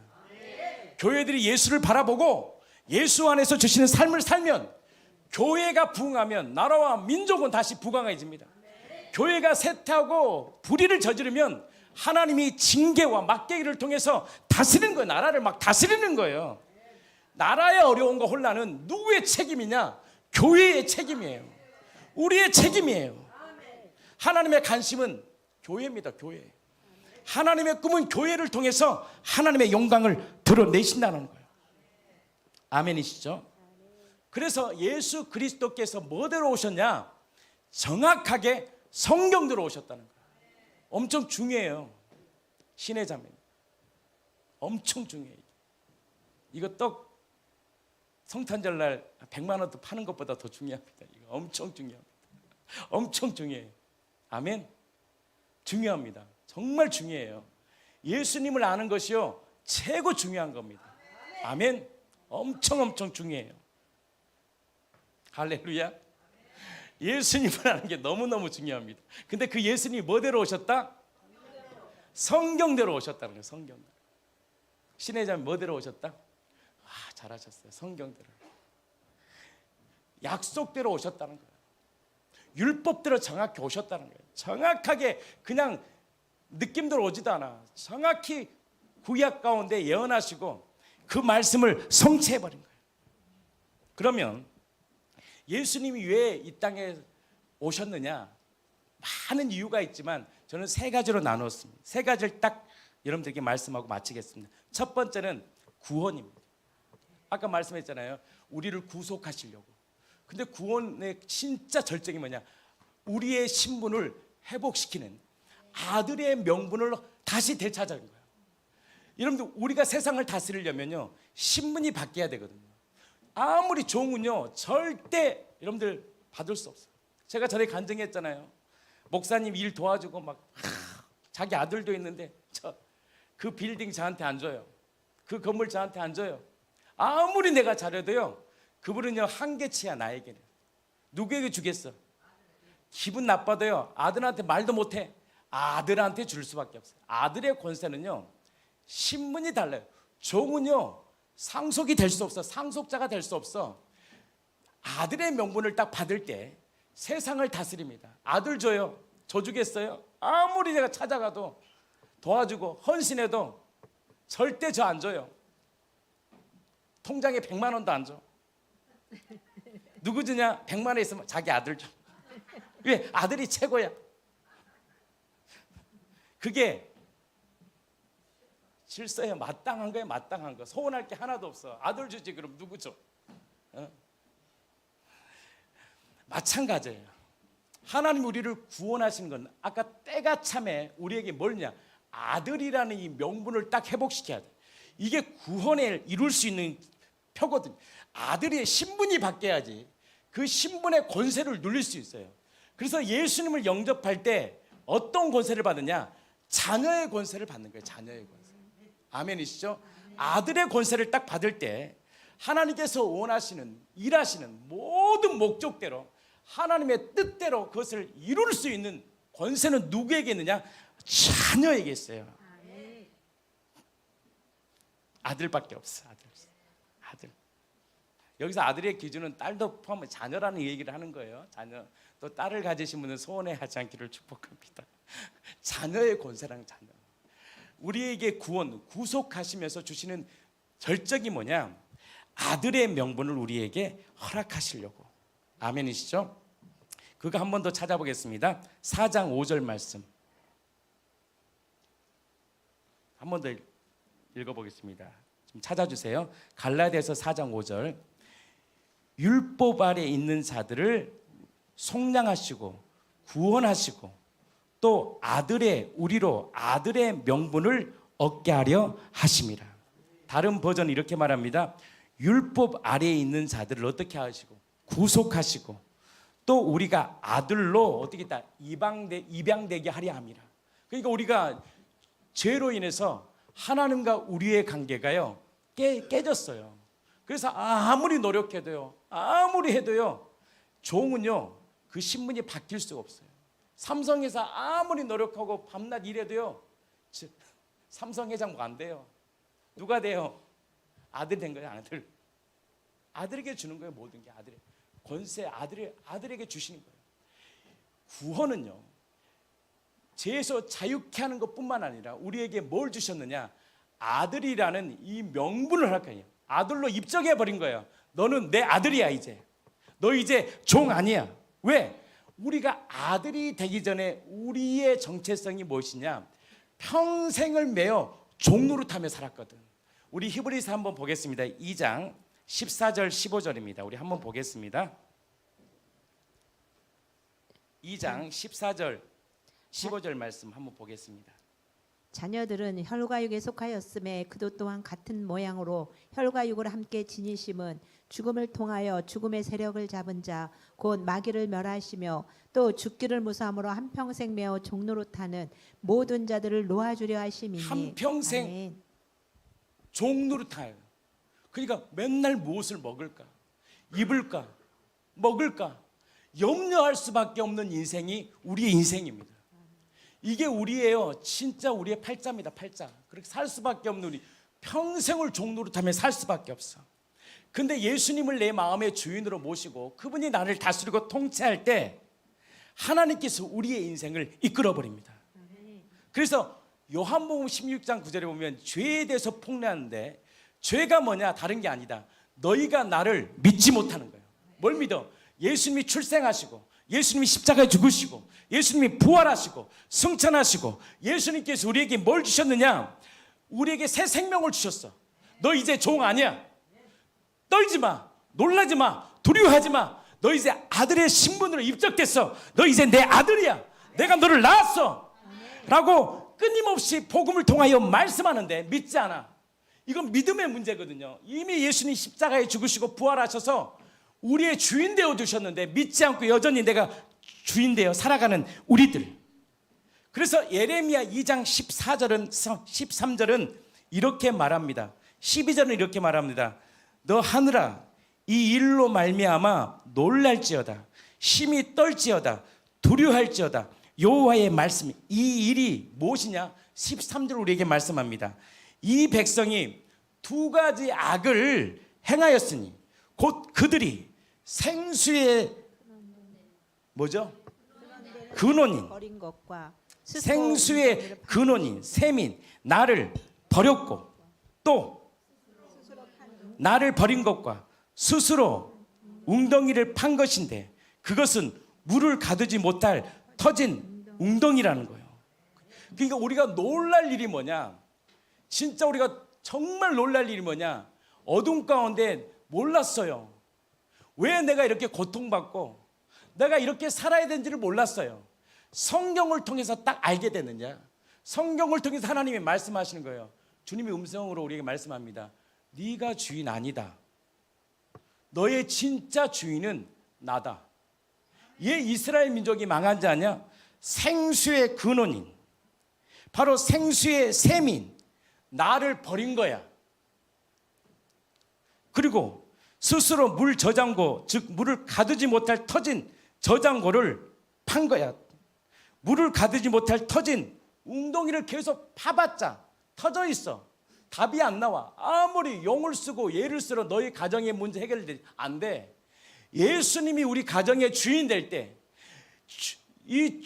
교회들이 예수를 바라보고 예수 안에서 주시는 삶을 살면, 교회가 부흥하면 나라와 민족은 다시 부강해집니다. 교회가 쇠퇴하고 불의를 저지르면 하나님이 징계와 막대기를 통해서 다스리는 거예요. 나라를 막 다스리는 거예요. 나라의 어려움과 혼란은 누구의 책임이냐? 교회의 책임이에요. 우리의 책임이에요. 하나님의 관심은 교회입니다. 교회. 하나님의 꿈은 교회를 통해서 하나님의 영광을 드러내신다는 거예요. 아멘이시죠? 그래서 예수 그리스도께서 뭐대로 오셨냐? 정확하게 성경대로 오셨다는 거예요. 엄청 중요해요. 신의 자매는 엄청 중요해요. 이거 떡 성탄절날 100만 원 더 파는 것보다 더 중요합니다. 이거 엄청 중요합니다. 엄청 중요해요. 아멘. 중요합니다. 정말 중요해요. 예수님을 아는 것이요, 최고 중요한 겁니다. 아멘. 엄청 중요해요. 할렐루야. 예수님을 아는 게 너무너무 중요합니다. 근데 그 예수님이 뭐대로 오셨다? 성경대로 오셨다는 거예요. 성경대로. 신의 자매 뭐대로 오셨다? 잘하셨어요. 성경대로. 약속대로 오셨다는 거예요. 율법대로 정확히 오셨다는 거예요. 정확하게 그냥 느낌대로 오지도 않아. 정확히 구약 가운데 예언하시고 그 말씀을 성취해버린 거예요. 그러면 예수님이 왜 이 땅에 오셨느냐? 많은 이유가 있지만 저는 세 가지로 나누었습니다. 세 가지를 딱 여러분들에게 말씀하고 마치겠습니다. 첫 번째는 구원입니다. 아까 말씀했잖아요. 우리를 구속하시려고. 근데 구원의 진짜 절정이 뭐냐? 우리의 신분을 회복시키는 아들의 명분을 다시 되찾아낸 거예요. 여러분들 우리가 세상을 다스리려면요 신분이 바뀌어야 되거든요. 아무리 좋은요 절대 여러분들 받을 수 없어요. 제가 전에 간증했잖아요. 목사님 일 도와주고 막 자기 아들도 있는데 그 빌딩 저한테 안 줘요. 그 건물 저한테 안 줘요. 아무리 내가 잘해도요 그분은요 한계치야. 나에게는 누구에게 주겠어? 기분 나빠도요 아들한테 말도 못해. 아들한테 줄 수밖에 없어요. 아들의 권세는요 신분이 달라요. 종은요 상속이 될 수 없어. 상속자가 될 수 없어. 아들의 명분을 딱 받을 때 세상을 다스립니다. 아들 줘요. 줘 주겠어요? 아무리 내가 찾아가도 도와주고 헌신해도 절대 저 안 줘요. 통장에 100만 원도 안 줘. 누구 주냐? 100만 원 있으면 자기 아들 줘. 왜? 아들이 최고야. 그게 질서에 마땅한 거예요. 마땅한 거. 소원할 게 하나도 없어. 아들 주지 그럼 누구 줘? 마찬가지예요. 하나님 우리를 구원하신 건 아까 때가 참에 우리에게 뭐냐? 아들이라는 이 명분을 딱 회복시켜야 돼. 이게 구원을 이룰 수 있는 표거든. 아들의 신분이 바뀌어야지 그 신분의 권세를 누릴 수 있어요. 그래서 예수님을 영접할 때 어떤 권세를 받느냐? 자녀의 권세를 받는 거예요. 자녀의 권세. 아멘이시죠? 아들의 권세를 딱 받을 때 하나님께서 원하시는 일하시는 모든 목적대로 하나님의 뜻대로 그것을 이룰 수 있는 권세는 누구에게 있느냐? 자녀에게 있어요. 아들밖에 없어. 아들. 여기서 아들의 기준은 딸도 포함해 자녀라는 얘기를 하는 거예요. 자녀. 또 딸을 가지신 분은 소원해하지 않기를 축복합니다. 자녀의 권세랑 자녀. 우리에게 구원, 구속하시면서 주시는 절정이 뭐냐? 아들의 명분을 우리에게 허락하시려고. 아멘이시죠? 그거 한 번 더 찾아보겠습니다. 4장 5절 말씀 한 번 더 읽어보겠습니다. 좀 찾아주세요. 갈라디아서 4장 5절. 율법 아래 있는 자들을 속량하시고 구원하시고 또 우리로 아들의 명분을 얻게 하려 하심이라. 다른 버전 이렇게 말합니다. 율법 아래에 있는 자들을 어떻게 하시고 구속하시고 또 우리가 아들로 어떻게 다 입양되게 하려 함이라. 그러니까 우리가 죄로 인해서 하나님과 우리의 관계가요 깨졌어요. 그래서 아무리 노력해도요 아무리 해도요 종은요 그 신분이 바뀔 수가 없어요. 삼성회사 아무리 노력하고 밤낮 일해도요 삼성 회장 뭐 안 돼요. 누가 돼요? 아들 된 거예요. 아들에게 주는 거예요. 모든 게 아들의 권세 아들에게 주시는 거예요. 구원은요 죄에서 자유케 하는 것뿐만 아니라 우리에게 뭘 주셨느냐? 아들이라는 이 명분을 할 거예요. 아들로 입적해 버린 거예요. 너는 내 아들이야. 이제 너 이제 종 아니야. 왜? 우리가 아들이 되기 전에 우리의 정체성이 무엇이냐? 평생을 매어 종노릇하며 살았거든. 우리 히브리서 한번 보겠습니다. 2장 14절 15절입니다. 우리 한번 보겠습니다. 2장 14절 15절 말씀 한번 보겠습니다. 자녀들은 혈과육에 속하였음에 그도 또한 같은 모양으로 혈과육을 함께 지니심은 죽음을 통하여 죽음의 세력을 잡은 자 곧 마귀를 멸하시며 또 죽기를 무사함으로 한평생 매어 종노릇하는 모든 자들을 놓아주려 하심이니. 한평생 아멘. 종노릇하여. 그러니까 맨날 무엇을 먹을까? 입을까? 먹을까 염려할 수밖에 없는 인생이 우리의 인생입니다. 이게 우리예요. 진짜 우리의 팔자입니다. 팔자. 그렇게 살 수밖에 없는 우리 평생을 종노릇하며 살 수밖에 없어. 근데 예수님을 내 마음의 주인으로 모시고 그분이 나를 다스리고 통치할 때 하나님께서 우리의 인생을 이끌어 버립니다. 그래서 요한복음 16장 9절에 보면 죄에 대해서 폭로하는데 죄가 뭐냐 다른 게 아니다. 너희가 나를 믿지 못하는 거예요. 뭘 믿어? 예수님이 출생하시고 예수님이 십자가에 죽으시고 예수님이 부활하시고 승천하시고 예수님께서 우리에게 뭘 주셨느냐? 우리에게 새 생명을 주셨어. 너 이제 종 아니야. 떨지 마. 놀라지 마. 두려워하지 마. 너 이제 아들의 신분으로 입적됐어. 너 이제 내 아들이야. 내가 너를 낳았어. 라고 끊임없이 복음을 통하여 말씀하는데 믿지 않아. 이건 믿음의 문제거든요. 이미 예수님 십자가에 죽으시고 부활하셔서 우리의 주인 되어 주셨는데 믿지 않고 여전히 내가 주인 되어 살아가는 우리들. 그래서 예레미야 2장 13절은 이렇게 말합니다. 12절은 이렇게 말합니다. 너 하늘아 이 일로 말미암아 놀랄지어다. 심히 떨지어다. 두려워할지어다. 여호와의 말씀. 이 일이 무엇이냐? 13절 우리에게 말씀합니다. 이 백성이 두 가지 악을 행하였으니 곧 그들이 생수의 뭐죠? 근원인 버린 것과 생수의 근원인 셈인 나를 버렸고 또 나를 버린 것과 스스로 웅덩이를 판 것인데 그것은 물을 가두지 못할 터진 웅덩이라는 거예요. 그러니까 우리가 놀랄 일이 뭐냐? 진짜 우리가 정말 놀랄 일이 뭐냐? 어둠 가운데 몰랐어요. 왜 내가 이렇게 고통받고 내가 이렇게 살아야 되는지를 몰랐어요. 성경을 통해서 딱 알게 됐느냐? 성경을 통해서 하나님이 말씀하시는 거예요. 주님이 음성으로 우리에게 말씀합니다. 네가 주인 아니다. 너의 진짜 주인은 나다. 얘 이스라엘 민족이 망한 자 아니야? 생수의 근원인 바로 생수의 셈인 나를 버린 거야. 그리고 스스로 물 저장고 즉 물을 가두지 못할 터진 저장고를 판 거야. 물을 가두지 못할 터진 웅덩이를 계속 파봤자 터져 있어. 답이 안 나와. 아무리 용을 쓰고 예를 쓰러 너희 가정의 문제 해결되지 안 돼. 예수님이 우리 가정의 주인 될 때 이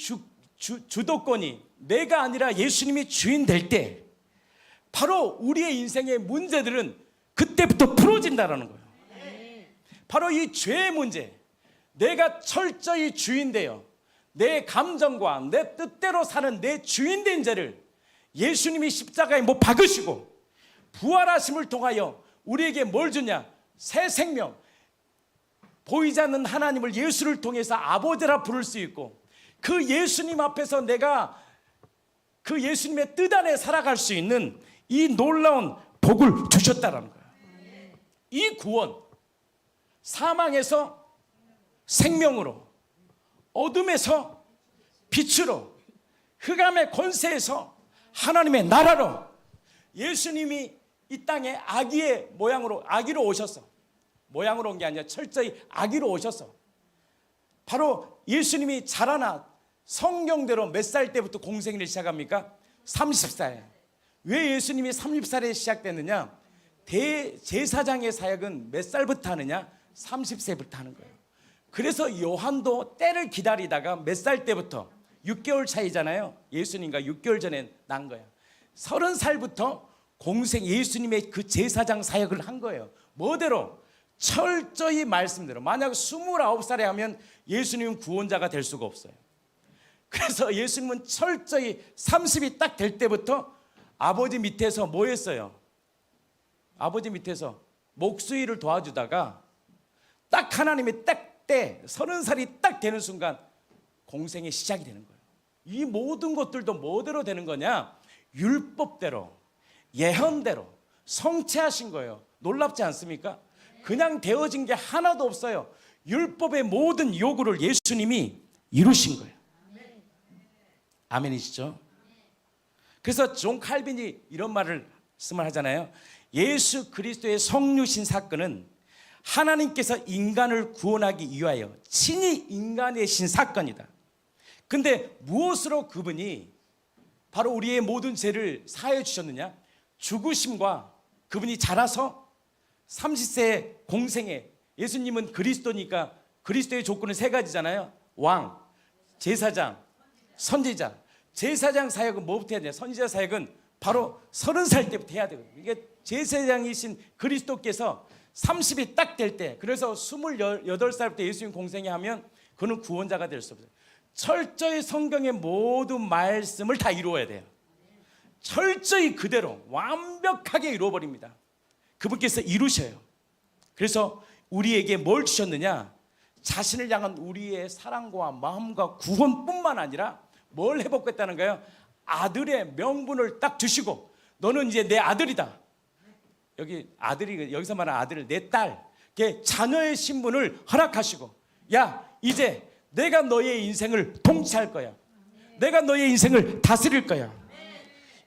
주도권이 내가 아니라 예수님이 주인 될 때 바로 우리의 인생의 문제들은 그때부터 풀어진다는 거예요. 바로 이 죄의 문제, 내가 철저히 주인 되어 내 감정과 내 뜻대로 사는 내 주인 된 죄를 예수님이 십자가에 못 박으시고 부활하심을 통하여 우리에게 뭘 주냐? 새 생명. 보이지 않는 하나님을 예수를 통해서 아버지라 부를 수 있고 그 예수님 앞에서 내가 그 예수님의 뜻 안에 살아갈 수 있는 이 놀라운 복을 주셨다는 거예요. 이 구원, 사망에서 생명으로, 어둠에서 빛으로, 흑암의 권세에서 하나님의 나라로 예수님이 이 땅에 아기의 모양으로 아기로 오셨어. 모양으로 온 게 아니라 철저히 아기로 오셨어. 바로 예수님이 자라나 성경대로 몇 살 때부터 공생애를 시작합니까? 30살. 왜 예수님이 30살에 시작됐느냐? 대제사장의 사역은 몇 살부터 하느냐? 30세부터 하는 거예요. 그래서 요한도 때를 기다리다가 몇 살 때부터 6개월 차이잖아요. 예수님과 6개월 전에 난 거야. 30살부터 공생 예수님의 그 제사장 사역을 한 거예요. 뭐대로? 철저히 말씀대로. 만약 29살에 하면 예수님은 구원자가 될 수가 없어요. 그래서 예수님은 철저히 30이 딱 될 때부터 아버지 밑에서 뭐 했어요? 아버지 밑에서 목수일을 도와주다가 딱 하나님이 딱 때 30살이 딱 되는 순간 공생의 시작이 되는 거예요. 이 모든 것들도 뭐대로 되는 거냐? 율법대로, 예언대로 성취하신 거예요. 놀랍지 않습니까? 그냥 되어진 게 하나도 없어요. 율법의 모든 요구를 예수님이 이루신 거예요. 아멘이시죠? 그래서 존 칼빈이 이런 말을 하잖아요. 예수 그리스도의 성육신 사건은 하나님께서 인간을 구원하기 위하여 친히 인간의 신 사건이다. 근데 무엇으로 그분이 바로 우리의 모든 죄를 사해 주셨느냐? 죽으심과 그분이 자라서 30세 공생에, 예수님은 그리스도니까 그리스도의 조건은 세 가지잖아요. 왕, 제사장, 선지자. 제사장 사역은 뭐부터 해야 돼요? 선지자 사역은 바로 30살 때부터 해야 되거든요. 이게 제사장이신 그리스도께서 30이 딱 될 때, 그래서 28살부터 예수님 공생에 하면 그는 구원자가 될 수 없어요. 철저히 성경의 모든 말씀을 다 이루어야 돼요. 철저히 그대로 완벽하게 이루어버립니다. 그분께서 이루셔요. 그래서 우리에게 뭘 주셨느냐? 자신을 향한 우리의 사랑과 마음과 구원뿐만 아니라 뭘 회복했다는 거예요? 아들의 명분을 딱 주시고, 너는 이제 내 아들이다. 여기 아들이, 여기서 말하는 아들을 내 딸, 자녀의 신분을 허락하시고, 야, 이제 내가 너의 인생을 통치할 거야. 내가 너의 인생을 다스릴 거야.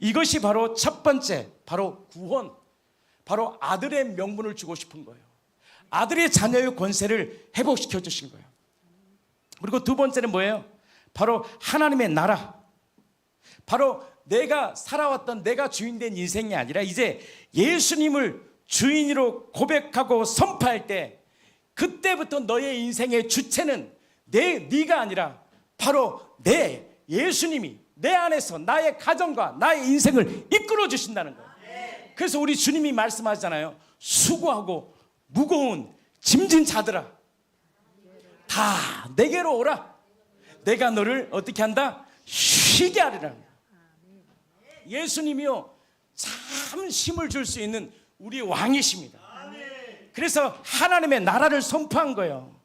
이것이 바로 첫 번째, 바로 구원, 바로 아들의 명분을 주고 싶은 거예요. 아들의 자녀의 권세를 회복시켜 주신 거예요. 그리고 두 번째는 뭐예요? 바로 하나님의 나라. 바로 내가 살아왔던, 내가 주인된 인생이 아니라 이제 예수님을 주인으로 고백하고 선포할 때, 그때부터 너의 인생의 주체는 네가 아니라 바로 내 예수님이 내 안에서 나의 가정과 나의 인생을 이끌어 주신다는 거예요. 그래서 우리 주님이 말씀하잖아요. 수고하고 무거운 짐진 자들아, 다 내게로 오라. 내가 너를 어떻게 한다? 쉬게 하리라. 예수님이요, 참 힘을 줄 수 있는 우리 왕이십니다. 그래서 하나님의 나라를 선포한 거예요.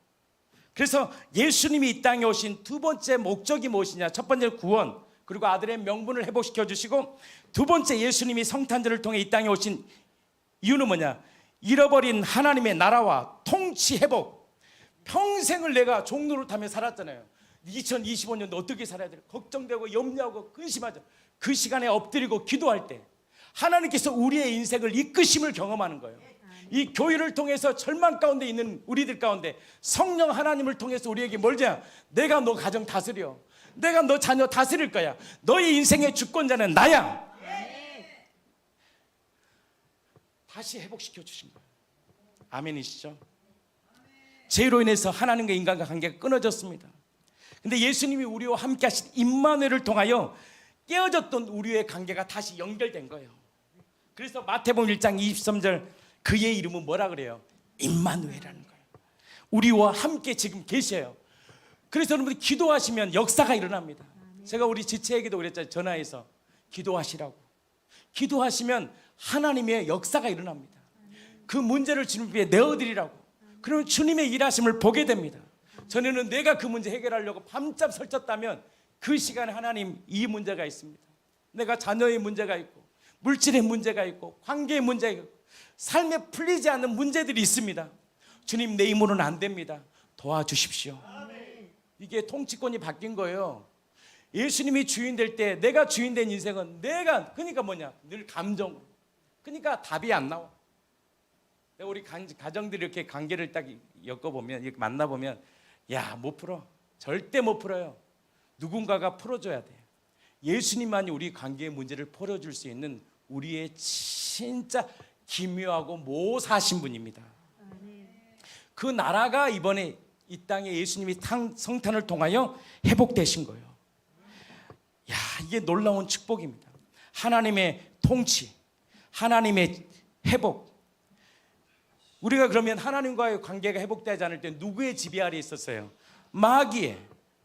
그래서 예수님이 이 땅에 오신 두 번째 목적이 무엇이냐? 첫 번째 구원, 그리고 아들의 명분을 회복시켜 주시고, 두 번째 예수님이 성탄절을 통해 이 땅에 오신 이유는 뭐냐? 잃어버린 하나님의 나라와 통치 회복. 평생을 내가 종노릇하며 살았잖아요. 2025년도 어떻게 살아야 될까 걱정되고 염려하고 근심하죠. 그 시간에 엎드리고 기도할 때 하나님께서 우리의 인생을 이끄심을 경험하는 거예요. 이 교회를 통해서 절망 가운데 있는 우리들 가운데 성령 하나님을 통해서 우리에게 뭘냐? 내가 너 가정 다스려. 내가 너 자녀 다스릴 거야. 너의 인생의 주권자는 나야. 다시 회복시켜 주신 거예요. 아멘이시죠? 죄로 인해서 하나님과 인간과 관계가 끊어졌습니다. 근데 예수님이 우리와 함께 하신 임마누엘을 통하여 깨어졌던 우리의 관계가 다시 연결된 거예요. 그래서 마태복음 1장 23절, 그의 이름은 뭐라 그래요? 임마누엘이라는 거예요. 우리와 함께 지금 계셔요. 그래서 여러분들 기도하시면 역사가 일어납니다. 제가 우리 지체에게도 그랬잖아요. 전화해서 기도하시라고. 기도하시면 하나님의 역사가 일어납니다. 그 문제를 주님께 내어드리라고. 그러면 주님의 일하심을 보게 됩니다. 전에는 내가 그 문제 해결하려고 밤잠 설쳤다면 그 시간에 하나님, 이 문제가 있습니다. 내가 자녀의 문제가 있고 물질의 문제가 있고 관계의 문제가 있고 삶에 풀리지 않는 문제들이 있습니다. 주님, 내 힘으로는 안 됩니다. 도와주십시오. 이게 통치권이 바뀐 거예요. 예수님이 주인 될 때, 내가 주인 된 인생은 내가, 그러니까 뭐냐? 늘 감정으로. 그러니까 답이 안 나와. 우리 가정들이 이렇게 관계를 딱 엮어보면, 이렇게 만나보면, 야, 못 풀어. 절대 못 풀어요. 누군가가 풀어줘야 돼. 예수님만이 우리 관계의 문제를 풀어줄 수 있는 우리의 진짜 기묘하고 모사하신 분입니다. 그 나라가 이번에 이 땅에 예수님이 성탄을 통하여 회복되신 거예요. 야, 이게 놀라운 축복입니다. 하나님의 통치, 하나님의 회복. 우리가 그러면 하나님과의 관계가 회복되지 않을 때 누구의 지배 아래 있었어요? 마귀의,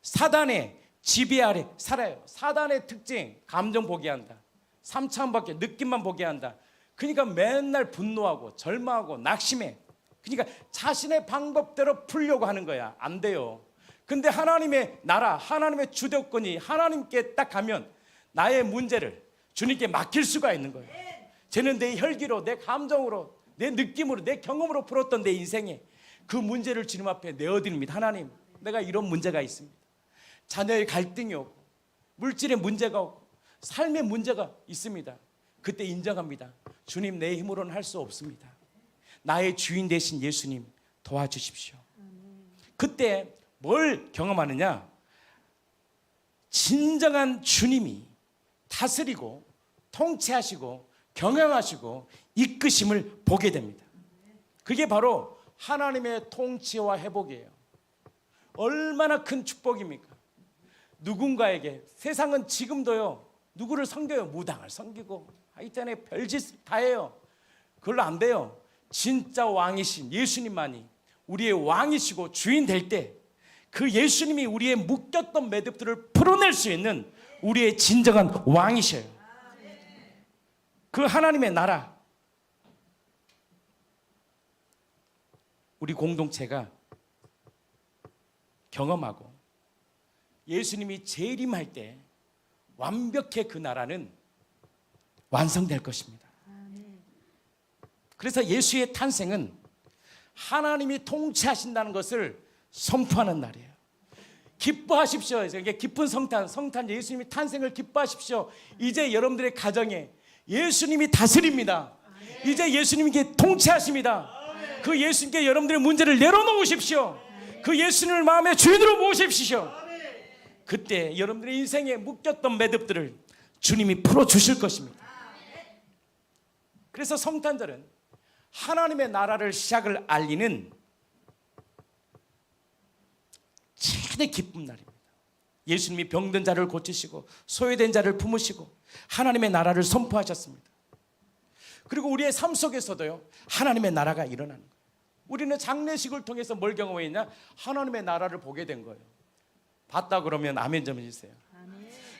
사단의 지배 아래 살아요. 사단의 특징, 감정 보게 한다. 3차원밖에 느낌만 보게 한다. 그러니까 맨날 분노하고 절망하고 낙심해. 그러니까 자신의 방법대로 풀려고 하는 거야. 안 돼요. 근데 하나님의 나라, 하나님의 주도권이 하나님께 딱 가면 나의 문제를 주님께 맡길 수가 있는 거예요. 쟤는 내 혈기로, 내 감정으로, 내 느낌으로, 내 경험으로 풀었던 내 인생에 그 문제를 주님 앞에 내어드립니다. 하나님, 내가 이런 문제가 있습니다. 자녀의 갈등이 오고 물질의 문제가 오고 삶의 문제가 있습니다. 그때 인정합니다. 주님, 내 힘으로는 할 수 없습니다. 나의 주인 되신 예수님, 도와주십시오. 그때 뭘 경험하느냐? 진정한 주님이 다스리고 통치하시고 경영하시고 이끄심을 보게 됩니다. 그게 바로 하나님의 통치와 회복이에요. 얼마나 큰 축복입니까? 누군가에게, 세상은 지금도요, 누구를 섬겨요? 무당을 섬기고 있잖아요, 별짓 다 해요. 그걸로 안 돼요. 진짜 왕이신 예수님만이 우리의 왕이시고 주인 될 때 그 예수님이 우리의 묶였던 매듭들을 풀어낼 수 있는 우리의 진정한 왕이셔요. 그 하나님의 나라, 우리 공동체가 경험하고 예수님이 재림할 때 완벽히 그 나라는 완성될 것입니다. 그래서 예수의 탄생은 하나님이 통치하신다는 것을 선포하는 날이에요. 기뻐하십시오. 이게 기쁜 성탄 예수님이 탄생을 기뻐하십시오. 이제 여러분들의 가정에 예수님이 다스립니다. 이제 예수님께 통치하십니다. 그 예수님께 여러분들의 문제를 내려놓으십시오. 그 예수님을 마음의 주인으로 모십시오. 그때 여러분들의 인생에 묶였던 매듭들을 주님이 풀어주실 것입니다. 그래서 성탄절은 하나님의 나라를 시작을 알리는 최대 기쁜 날입니다. 예수님이 병든 자를 고치시고 소외된 자를 품으시고 하나님의 나라를 선포하셨습니다. 그리고 우리의 삶 속에서도요, 하나님의 나라가 일어나는 거예요. 우리는 장례식을 통해서 뭘 경험했냐? 하나님의 나라를 보게 된 거예요. 봤다 그러면 아멘 좀 해주세요.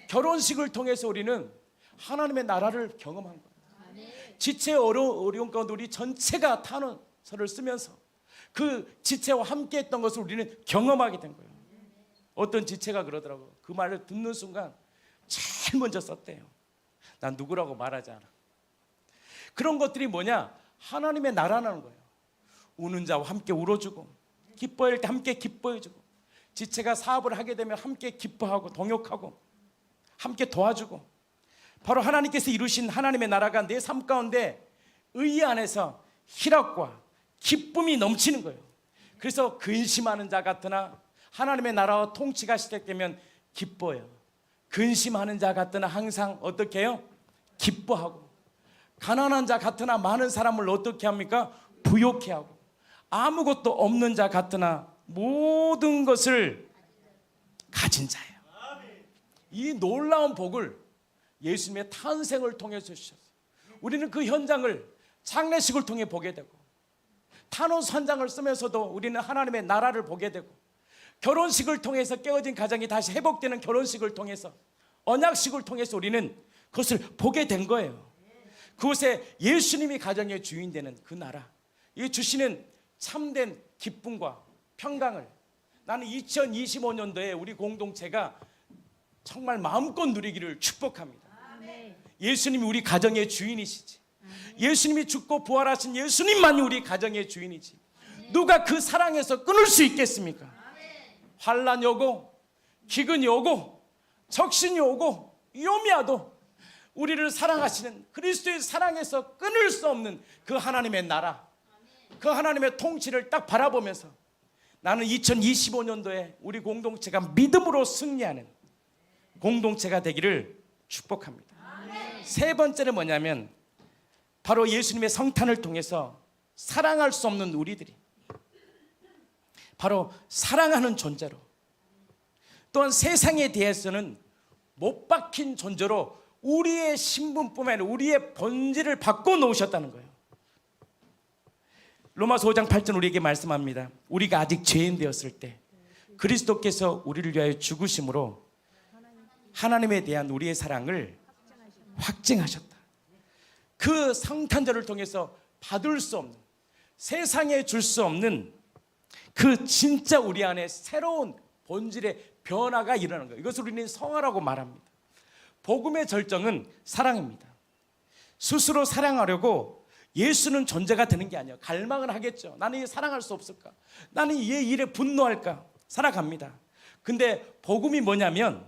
결혼식을 통해서 우리는 하나님의 나라를 경험한 거예요. 지체의 어려운 가운데 우리 전체가 탄원서를 쓰면서 그 지체와 함께 했던 것을 우리는 경험하게 된 거예요. 어떤 지체가 그러더라고요. 그 말을 듣는 순간 제일 먼저 썼대요. 난 누구라고 말하지 않아. 그런 것들이 뭐냐? 하나님의 나라라는 거예요. 우는 자와 함께 울어주고 기뻐할 때 함께 기뻐해주고 지체가 사업을 하게 되면 함께 기뻐하고 동역하고 함께 도와주고, 바로 하나님께서 이루신 하나님의 나라가 내 삶 가운데 의의 안에서 희락과 기쁨이 넘치는 거예요. 그래서 근심하는 자 같으나 하나님의 나라와 통치가 시작되면 기뻐요. 근심하는 자 같으나 항상 어떻게 해요? 기뻐하고, 가난한 자 같으나 많은 사람을 어떻게 합니까? 부욕해 하고, 아무것도 없는 자 같으나 모든 것을 가진 자예요. 이 놀라운 복을 예수님의 탄생을 통해서 주셨어요. 우리는 그 현장을 장례식을 통해 보게 되고, 탄원선장을 쓰면서도 우리는 하나님의 나라를 보게 되고, 결혼식을 통해서 깨어진 가정이 다시 회복되는 결혼식을 통해서, 언약식을 통해서 우리는 그것을 보게 된 거예요. 그곳에 예수님이 가정의 주인 되는 그 나라, 이 주시는 참된 기쁨과 평강을 나는 2025년도에 우리 공동체가 정말 마음껏 누리기를 축복합니다. 예수님이 우리 가정의 주인이시지. 예수님이 죽고 부활하신 예수님만이 우리 가정의 주인이지. 누가 그 사랑에서 끊을 수 있겠습니까? 환난이 오고 기근이 오고 적신이 오고 위험이 와도 우리를 사랑하시는 그리스도의 사랑에서 끊을 수 없는 그 하나님의 나라, 그 하나님의 통치를 딱 바라보면서 나는 2025년도에 우리 공동체가 믿음으로 승리하는 공동체가 되기를 축복합니다. 세 번째는 뭐냐면 바로 예수님의 성탄을 통해서 사랑할 수 없는 우리들이 바로 사랑하는 존재로, 또한 세상에 대해서는 못 박힌 존재로 우리의 신분뿐만 아니라 우리의 본질을 바꿔놓으셨다는 거예요. 로마서 5장 8절 우리에게 말씀합니다. 우리가 아직 죄인 되었을 때 그리스도께서 우리를 위하여 죽으심으로 하나님에 대한 우리의 사랑을 확증하셨다. 그 성탄절을 통해서 받을 수 없는, 세상에 줄 수 없는 그 진짜 우리 안에 새로운 본질의 변화가 일어나는 거예요. 이것을 우리는 성화라고 말합니다. 복음의 절정은 사랑입니다. 스스로 사랑하려고 예수는 존재가 되는 게 아니에요. 갈망을 하겠죠. 나는 얘 사랑할 수 없을까? 나는 얘 일에 분노할까? 살아갑니다. 근데 복음이 뭐냐면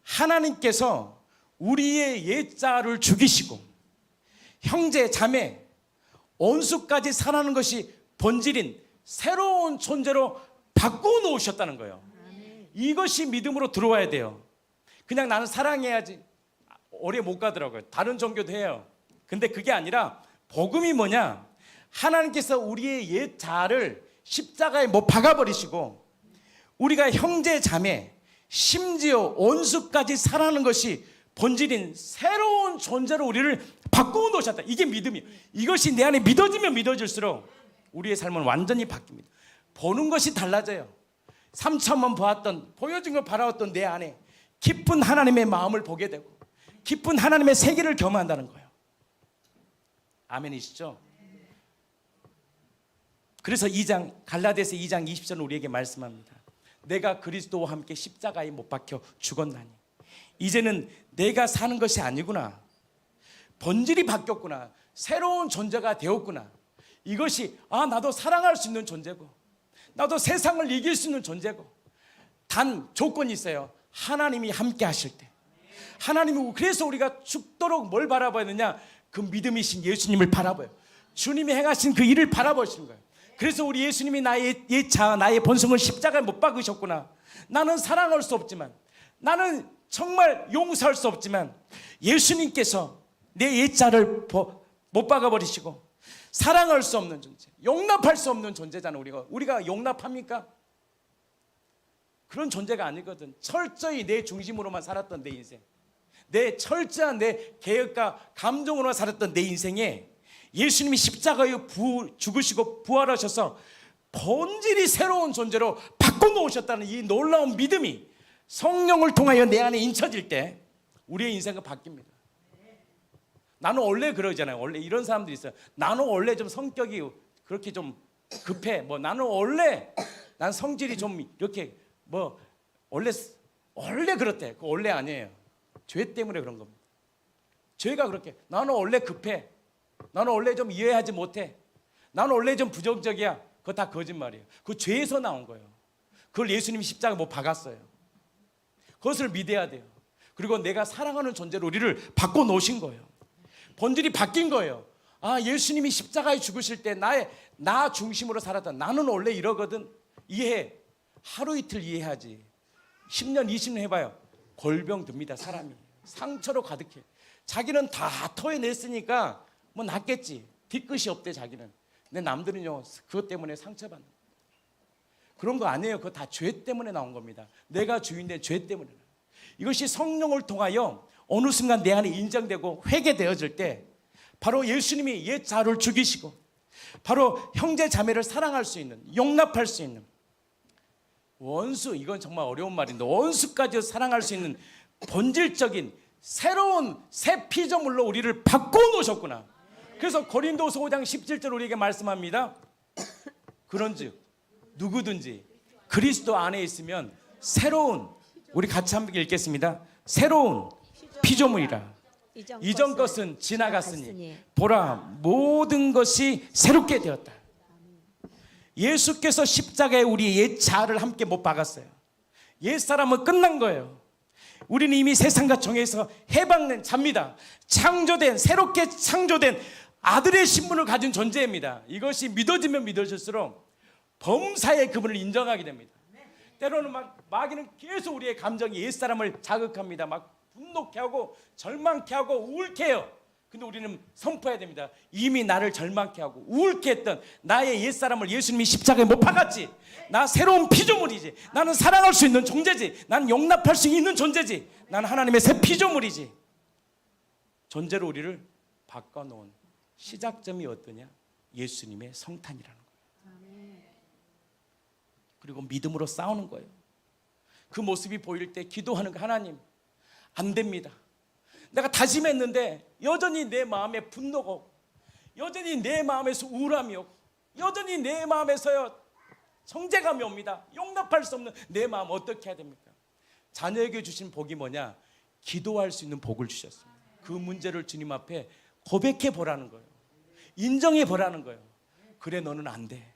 하나님께서 우리의 옛자를 죽이시고 형제, 자매, 원수까지 사랑하는 것이 본질인 새로운 존재로 바꾸어 놓으셨다는 거예요. 이것이 믿음으로 들어와야 돼요. 그냥 나는 사랑해야지. 오래 못 가더라고요. 다른 종교도 해요. 근데 그게 아니라 복음이 뭐냐? 하나님께서 우리의 옛 자아를 십자가에 못 박아버리시고 우리가 형제 자매 심지어 원수까지 사랑하는 것이 본질인 새로운 존재로 우리를 바꾸어 놓으셨다. 이게 믿음이에요. 이것이 내 안에 믿어지면 믿어질수록 우리의 삶은 완전히 바뀝니다. 보는 것이 달라져요. 3천만 보았던 보여준 걸 바라왔던 내 안에 깊은 하나님의 마음을 보게 되고 깊은 하나님의 세계를 경험한다는 거예요. 아멘이시죠? 그래서 갈라디아서 2장 20절 우리에게 말씀합니다. 내가 그리스도와 함께 십자가에 못 박혀 죽었나니 이제는 내가 사는 것이 아니구나. 본질이 바뀌었구나. 새로운 존재가 되었구나. 이것이 나도 사랑할 수 있는 존재고 나도 세상을 이길 수 있는 존재고 단 조건이 있어요. 하나님이 함께 하실 때. 하나님이 그래서 우리가 죽도록 뭘 바라봐야 되냐? 그 믿음이신 예수님을 바라봐요. 주님이 행하신 그 일을 바라보시는 거예요. 그래서 우리 예수님이 나의 옛 자아, 나의 본성을 십자가에 못 박으셨구나. 나는 사랑할 수 없지만, 나는 정말 용서할 수 없지만 예수님께서 내 옛 자를 못 박아버리시고 사랑할 수 없는 존재, 용납할 수 없는 존재잖아. 우리가 용납합니까? 그런 존재가 아니거든. 철저히 내 중심으로만 살았던 내 인생, 내 철저한 내 계획과 감정으로만 살았던 내 인생에 예수님이 십자가에 죽으시고 부활하셔서 본질이 새로운 존재로 바꿔놓으셨다는 이 놀라운 믿음이 성령을 통하여 내 안에 인쳐질 때 우리의 인생은 바뀝니다. 나는 원래 그러잖아요. 원래 이런 사람들이 있어요. 나는 원래 좀 성격이 그렇게 좀 급해. 나는 원래 난 성질이 좀 이렇게 원래 그렇대. 그거 원래 아니에요. 죄 때문에 그런 겁니다. 죄가 그렇게 나는 원래 급해. 나는 원래 좀 이해하지 못해. 나는 원래 좀 부정적이야. 그거 다 거짓말이에요. 그 죄에서 나온 거예요. 그걸 예수님이 십자가에 못 박았어요. 그것을 믿어야 돼요. 그리고 내가 사랑하는 존재로 우리를 바꿔놓으신 거예요. 본질이 바뀐 거예요. 예수님이 십자가에 죽으실 때 나 중심으로 살았던 나는 원래 이러거든. 이해해. 하루 이틀 이해하지. 10년 20년 해봐요. 골병 듭니다. 사람이 상처로 가득해. 자기는 다 토해냈으니까 낫겠지. 뒤끝이 없대 자기는. 근데 남들은요 그것 때문에 상처받는. 그런 거 아니에요. 그거 다 죄 때문에 나온 겁니다. 내가 주인된 죄 때문에. 이것이 성령을 통하여 어느 순간 내 안에 인정되고 회개되어질 때 바로 예수님이 옛 자를 죽이시고 바로 형제 자매를 사랑할 수 있는, 용납할 수 있는, 원수, 이건 정말 어려운 말인데 원수까지 사랑할 수 있는 본질적인 새로운 새 피조물로 우리를 바꿔놓으셨구나. 그래서 고린도서 5장 17절 우리에게 말씀합니다. 그런즉 누구든지 그리스도 안에 있으면 새로운, 우리 같이 한번 읽겠습니다. 새로운 피조물이라. 이전 것은 지나갔으니 보라 모든 것이 새롭게 되었다. 예수께서 십자가에 우리의 옛 자아를 함께 못 박았어요. 옛 사람은 끝난 거예요. 우리는 이미 세상과 정에서 해방된 자입니다. 새롭게 창조된 아들의 신분을 가진 존재입니다. 이것이 믿어지면 믿어질수록 범사의 그분을 인정하게 됩니다. 때로는 마귀는 계속 우리의 감정이 옛사람을 자극합니다. 분노케 하고 절망케 하고 우울케 해요. 근데 우리는 선포해야 됩니다. 이미 나를 절망케 하고 우울케 했던 나의 옛사람을 예수님이 십자가에 못 박았지. 나 새로운 피조물이지. 나는 사랑할 수 있는 존재지. 나는 용납할 수 있는 존재지. 나는 하나님의 새 피조물이지. 존재로 우리를 바꿔놓은 시작점이 어떠냐? 예수님의 성탄이라는 거예요. 그리고 믿음으로 싸우는 거예요. 그 모습이 보일 때 기도하는 거, 하나님 안 됩니다. 내가 다짐했는데 여전히 내 마음에 분노가 오고 여전히 내 마음에서 우울함이 오고 여전히 내 마음에서요 정죄감이 옵니다. 용납할 수 없는 내 마음 어떻게 해야 됩니까? 자녀에게 주신 복이 뭐냐? 기도할 수 있는 복을 주셨습니다. 그 문제를 주님 앞에 고백해 보라는 거예요. 인정해 보라는 거예요. 그래 너는 안 돼.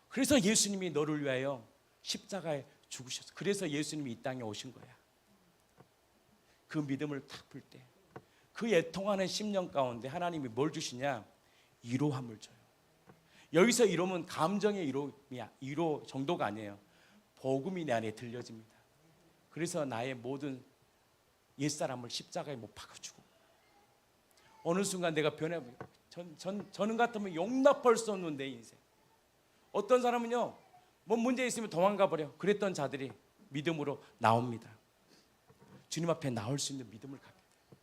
그래서 예수님이 너를 위하여 십자가에 죽으셨어. 그래서 예수님이 이 땅에 오신 거야. 그 믿음을 딱 풀 때 그 애통하는 심령 가운데 하나님이 뭘 주시냐? 이로함을 줘요. 여기서 이러면 감정의 위로 정도가 아니에요. 복음이 내 안에 들려집니다. 그래서 나의 모든 옛사람을 십자가에 못 박아주고 어느 순간 내가 변해버려요. 저는 같으면 용납할 수 없는 내 인생. 어떤 사람은요, 뭐 문제 있으면 도망가 버려. 그랬던 자들이 믿음으로 나옵니다. 주님 앞에 나올 수 있는 믿음을 갖게 돼요.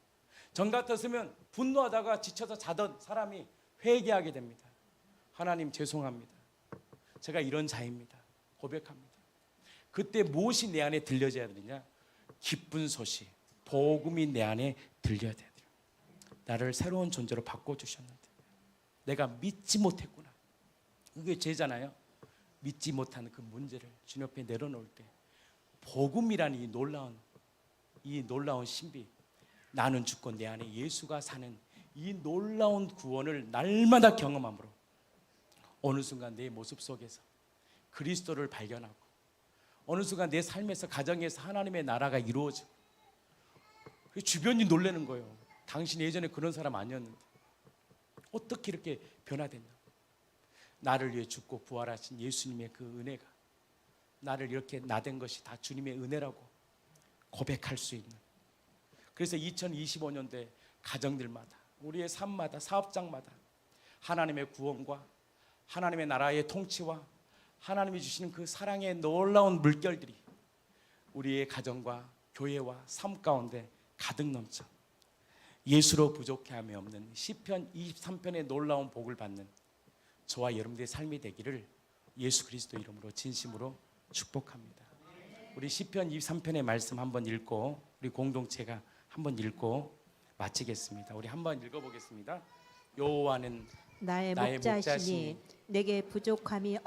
전 같았으면 분노하다가 지쳐서 자던 사람이 회개하게 됩니다. 하나님 죄송합니다. 제가 이런 자입니다. 고백합니다. 그때 무엇이 내 안에 들려져야 되느냐? 기쁜 소식, 복음이 내 안에 들려야 돼요. 나를 새로운 존재로 바꿔주셨는데 내가 믿지 못했구나. 그게 죄잖아요. 믿지 못하는 그 문제를 주님 앞에 내려놓을 때 복음이라는 이 놀라운 신비, 나는 죽고 내 안에 예수가 사는 이 놀라운 구원을 날마다 경험함으로 어느 순간 내 모습 속에서 그리스도를 발견하고 어느 순간 내 삶에서 가정에서 하나님의 나라가 이루어지고 주변이 놀라는 거예요. 당신 예전에 그런 사람 아니었는데 어떻게 이렇게 변화됐나? 나를 위해 죽고 부활하신 예수님의 그 은혜가 나를 이렇게 나댄 것이 다 주님의 은혜라고 고백할 수 있는. 그래서 2025년도에 가정들마다 우리의 삶마다 사업장마다 하나님의 구원과 하나님의 나라의 통치와 하나님이 주시는 그 사랑의 놀라운 물결들이 우리의 가정과 교회와 삶 가운데 가득 넘쳐 예수로 부족함이 없는 시편 23편의 놀라운 복을 받는 저와 여러분들의 삶이 되기를 예수 그리스도 이름으로 진심으로 축복합니다. 우리 시편 23편의 말씀 한번 읽고 우리 공동체가 한번 읽고 마치겠습니다. 우리 한번 읽어보겠습니다. 여호와는 나의 목자시니 목자시니 내게 부족함이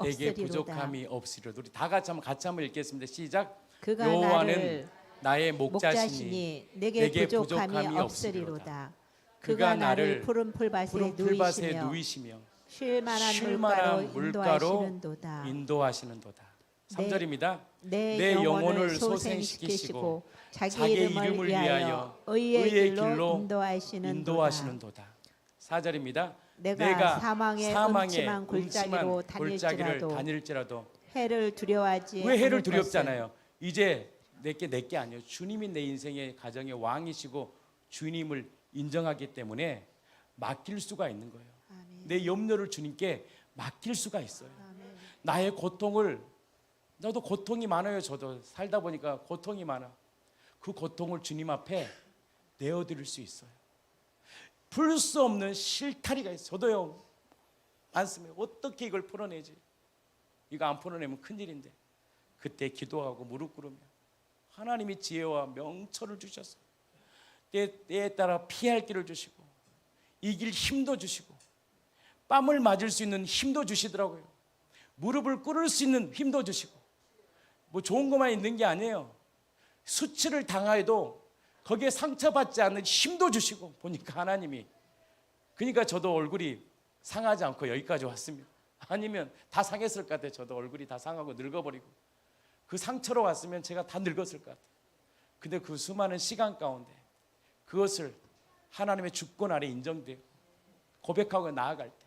없으리로다. 우리 다 같이 한번 읽겠습니다. 시작. 그가 여호와는 나의 목자시니 목자시니 내게 부족함이 없으리로다. 그가 나를 푸른 풀밭에 누이시며 누이시며 쉴 만한 물가로 인도하시는도다. 3절입니다. 내 영혼을 소생시키시고 자기 이름을 위하여 의의 길로 인도하시는도다. 4절입니다. 내가 사망의 음침한 골짜기로 다닐지라도 해를 두려워하지 왜 해를 않을 두렵잖아요. 이제 내게 아니에요. 주님이 내 인생의 가정의 왕이시고 주님을 인정하기 때문에 맡길 수가 있는 거예요. 아멘. 내 염려를 주님께 맡길 수가 있어요. 아멘. 나의 고통을, 나도 고통이 많아요. 저도 살다 보니까 고통이 많아. 그 고통을 주님 앞에 내어드릴 수 있어요. 풀 수 없는 실타리가 있어요. 저도요 많습니다. 어떻게 이걸 풀어내지? 이거 안 풀어내면 큰일인데 그때 기도하고 무릎 꿇으면 하나님이 지혜와 명철을 주셔서 때에 따라 피할 길을 주시고 이길 힘도 주시고 뺨을 맞을 수 있는 힘도 주시더라고요. 무릎을 꿇을 수 있는 힘도 주시고 뭐 좋은 것만 있는 게 아니에요. 수치를 당하여도 거기에 상처받지 않는 힘도 주시고 보니까 하나님이, 그러니까 저도 얼굴이 상하지 않고 여기까지 왔습니다. 아니면 다 상했을 것 같아요. 저도 얼굴이 다 상하고 늙어버리고 그 상처로 왔으면 제가 다 늙었을 것 같아요. 근데 그 수많은 시간 가운데 그것을 하나님의 주권 아래 인정되고 고백하고 나아갈 때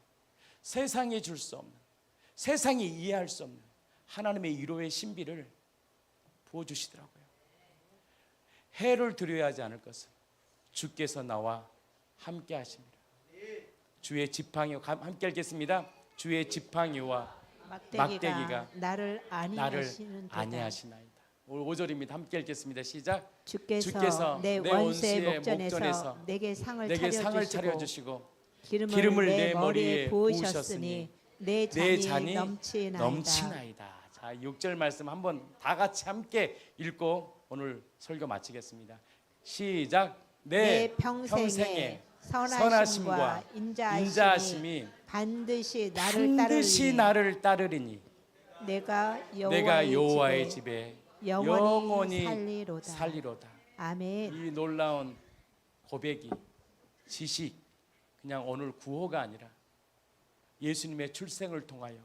세상이 줄 수 없는, 세상이 이해할 수 없는 하나님의 위로의 신비를 부어주시더라고요. 해를 두려워하지 하지 않을 것은 주께서 나와 함께 하십니다. 주의 지팡이와 함께 읽겠습니다. 주의 지팡이와 막대기가 나를 안위하시나이다. 5절입니다. 함께 읽겠습니다. 시작. 주께서 내 원수의 목전에서 내게 상을 차려주시고 기름을 내 머리에 부으셨으니 내 잔이 넘치나이다. 자, 6절 말씀 한번 다 같이 함께 읽고 오늘 설교 마치겠습니다. 시작. 내 평생에 선하심과 인자하심이 반드시 나를 따르리니 내가 여호와의 집에 영원히 살리로다. 아멘. 이 놀라운 고백이 지식, 그냥 오늘 구호가 아니라 예수님의 출생을 통하여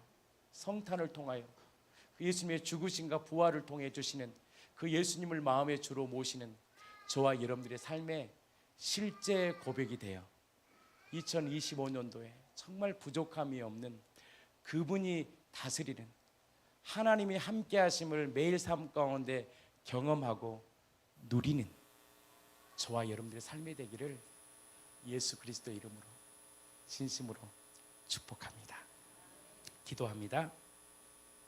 성탄을 통하여 그 예수님의 죽으심과 부활을 통해 주시는 그 예수님을 마음의 주로 모시는 저와 여러분들의 삶의 실제 고백이 되어 2025년도에 정말 부족함이 없는 그분이 다스리는 하나님이 함께 하심을 매일 삶 가운데 경험하고 누리는 저와 여러분들의 삶이 되기를 예수 그리스도 이름으로 진심으로 축복합니다. 기도합니다.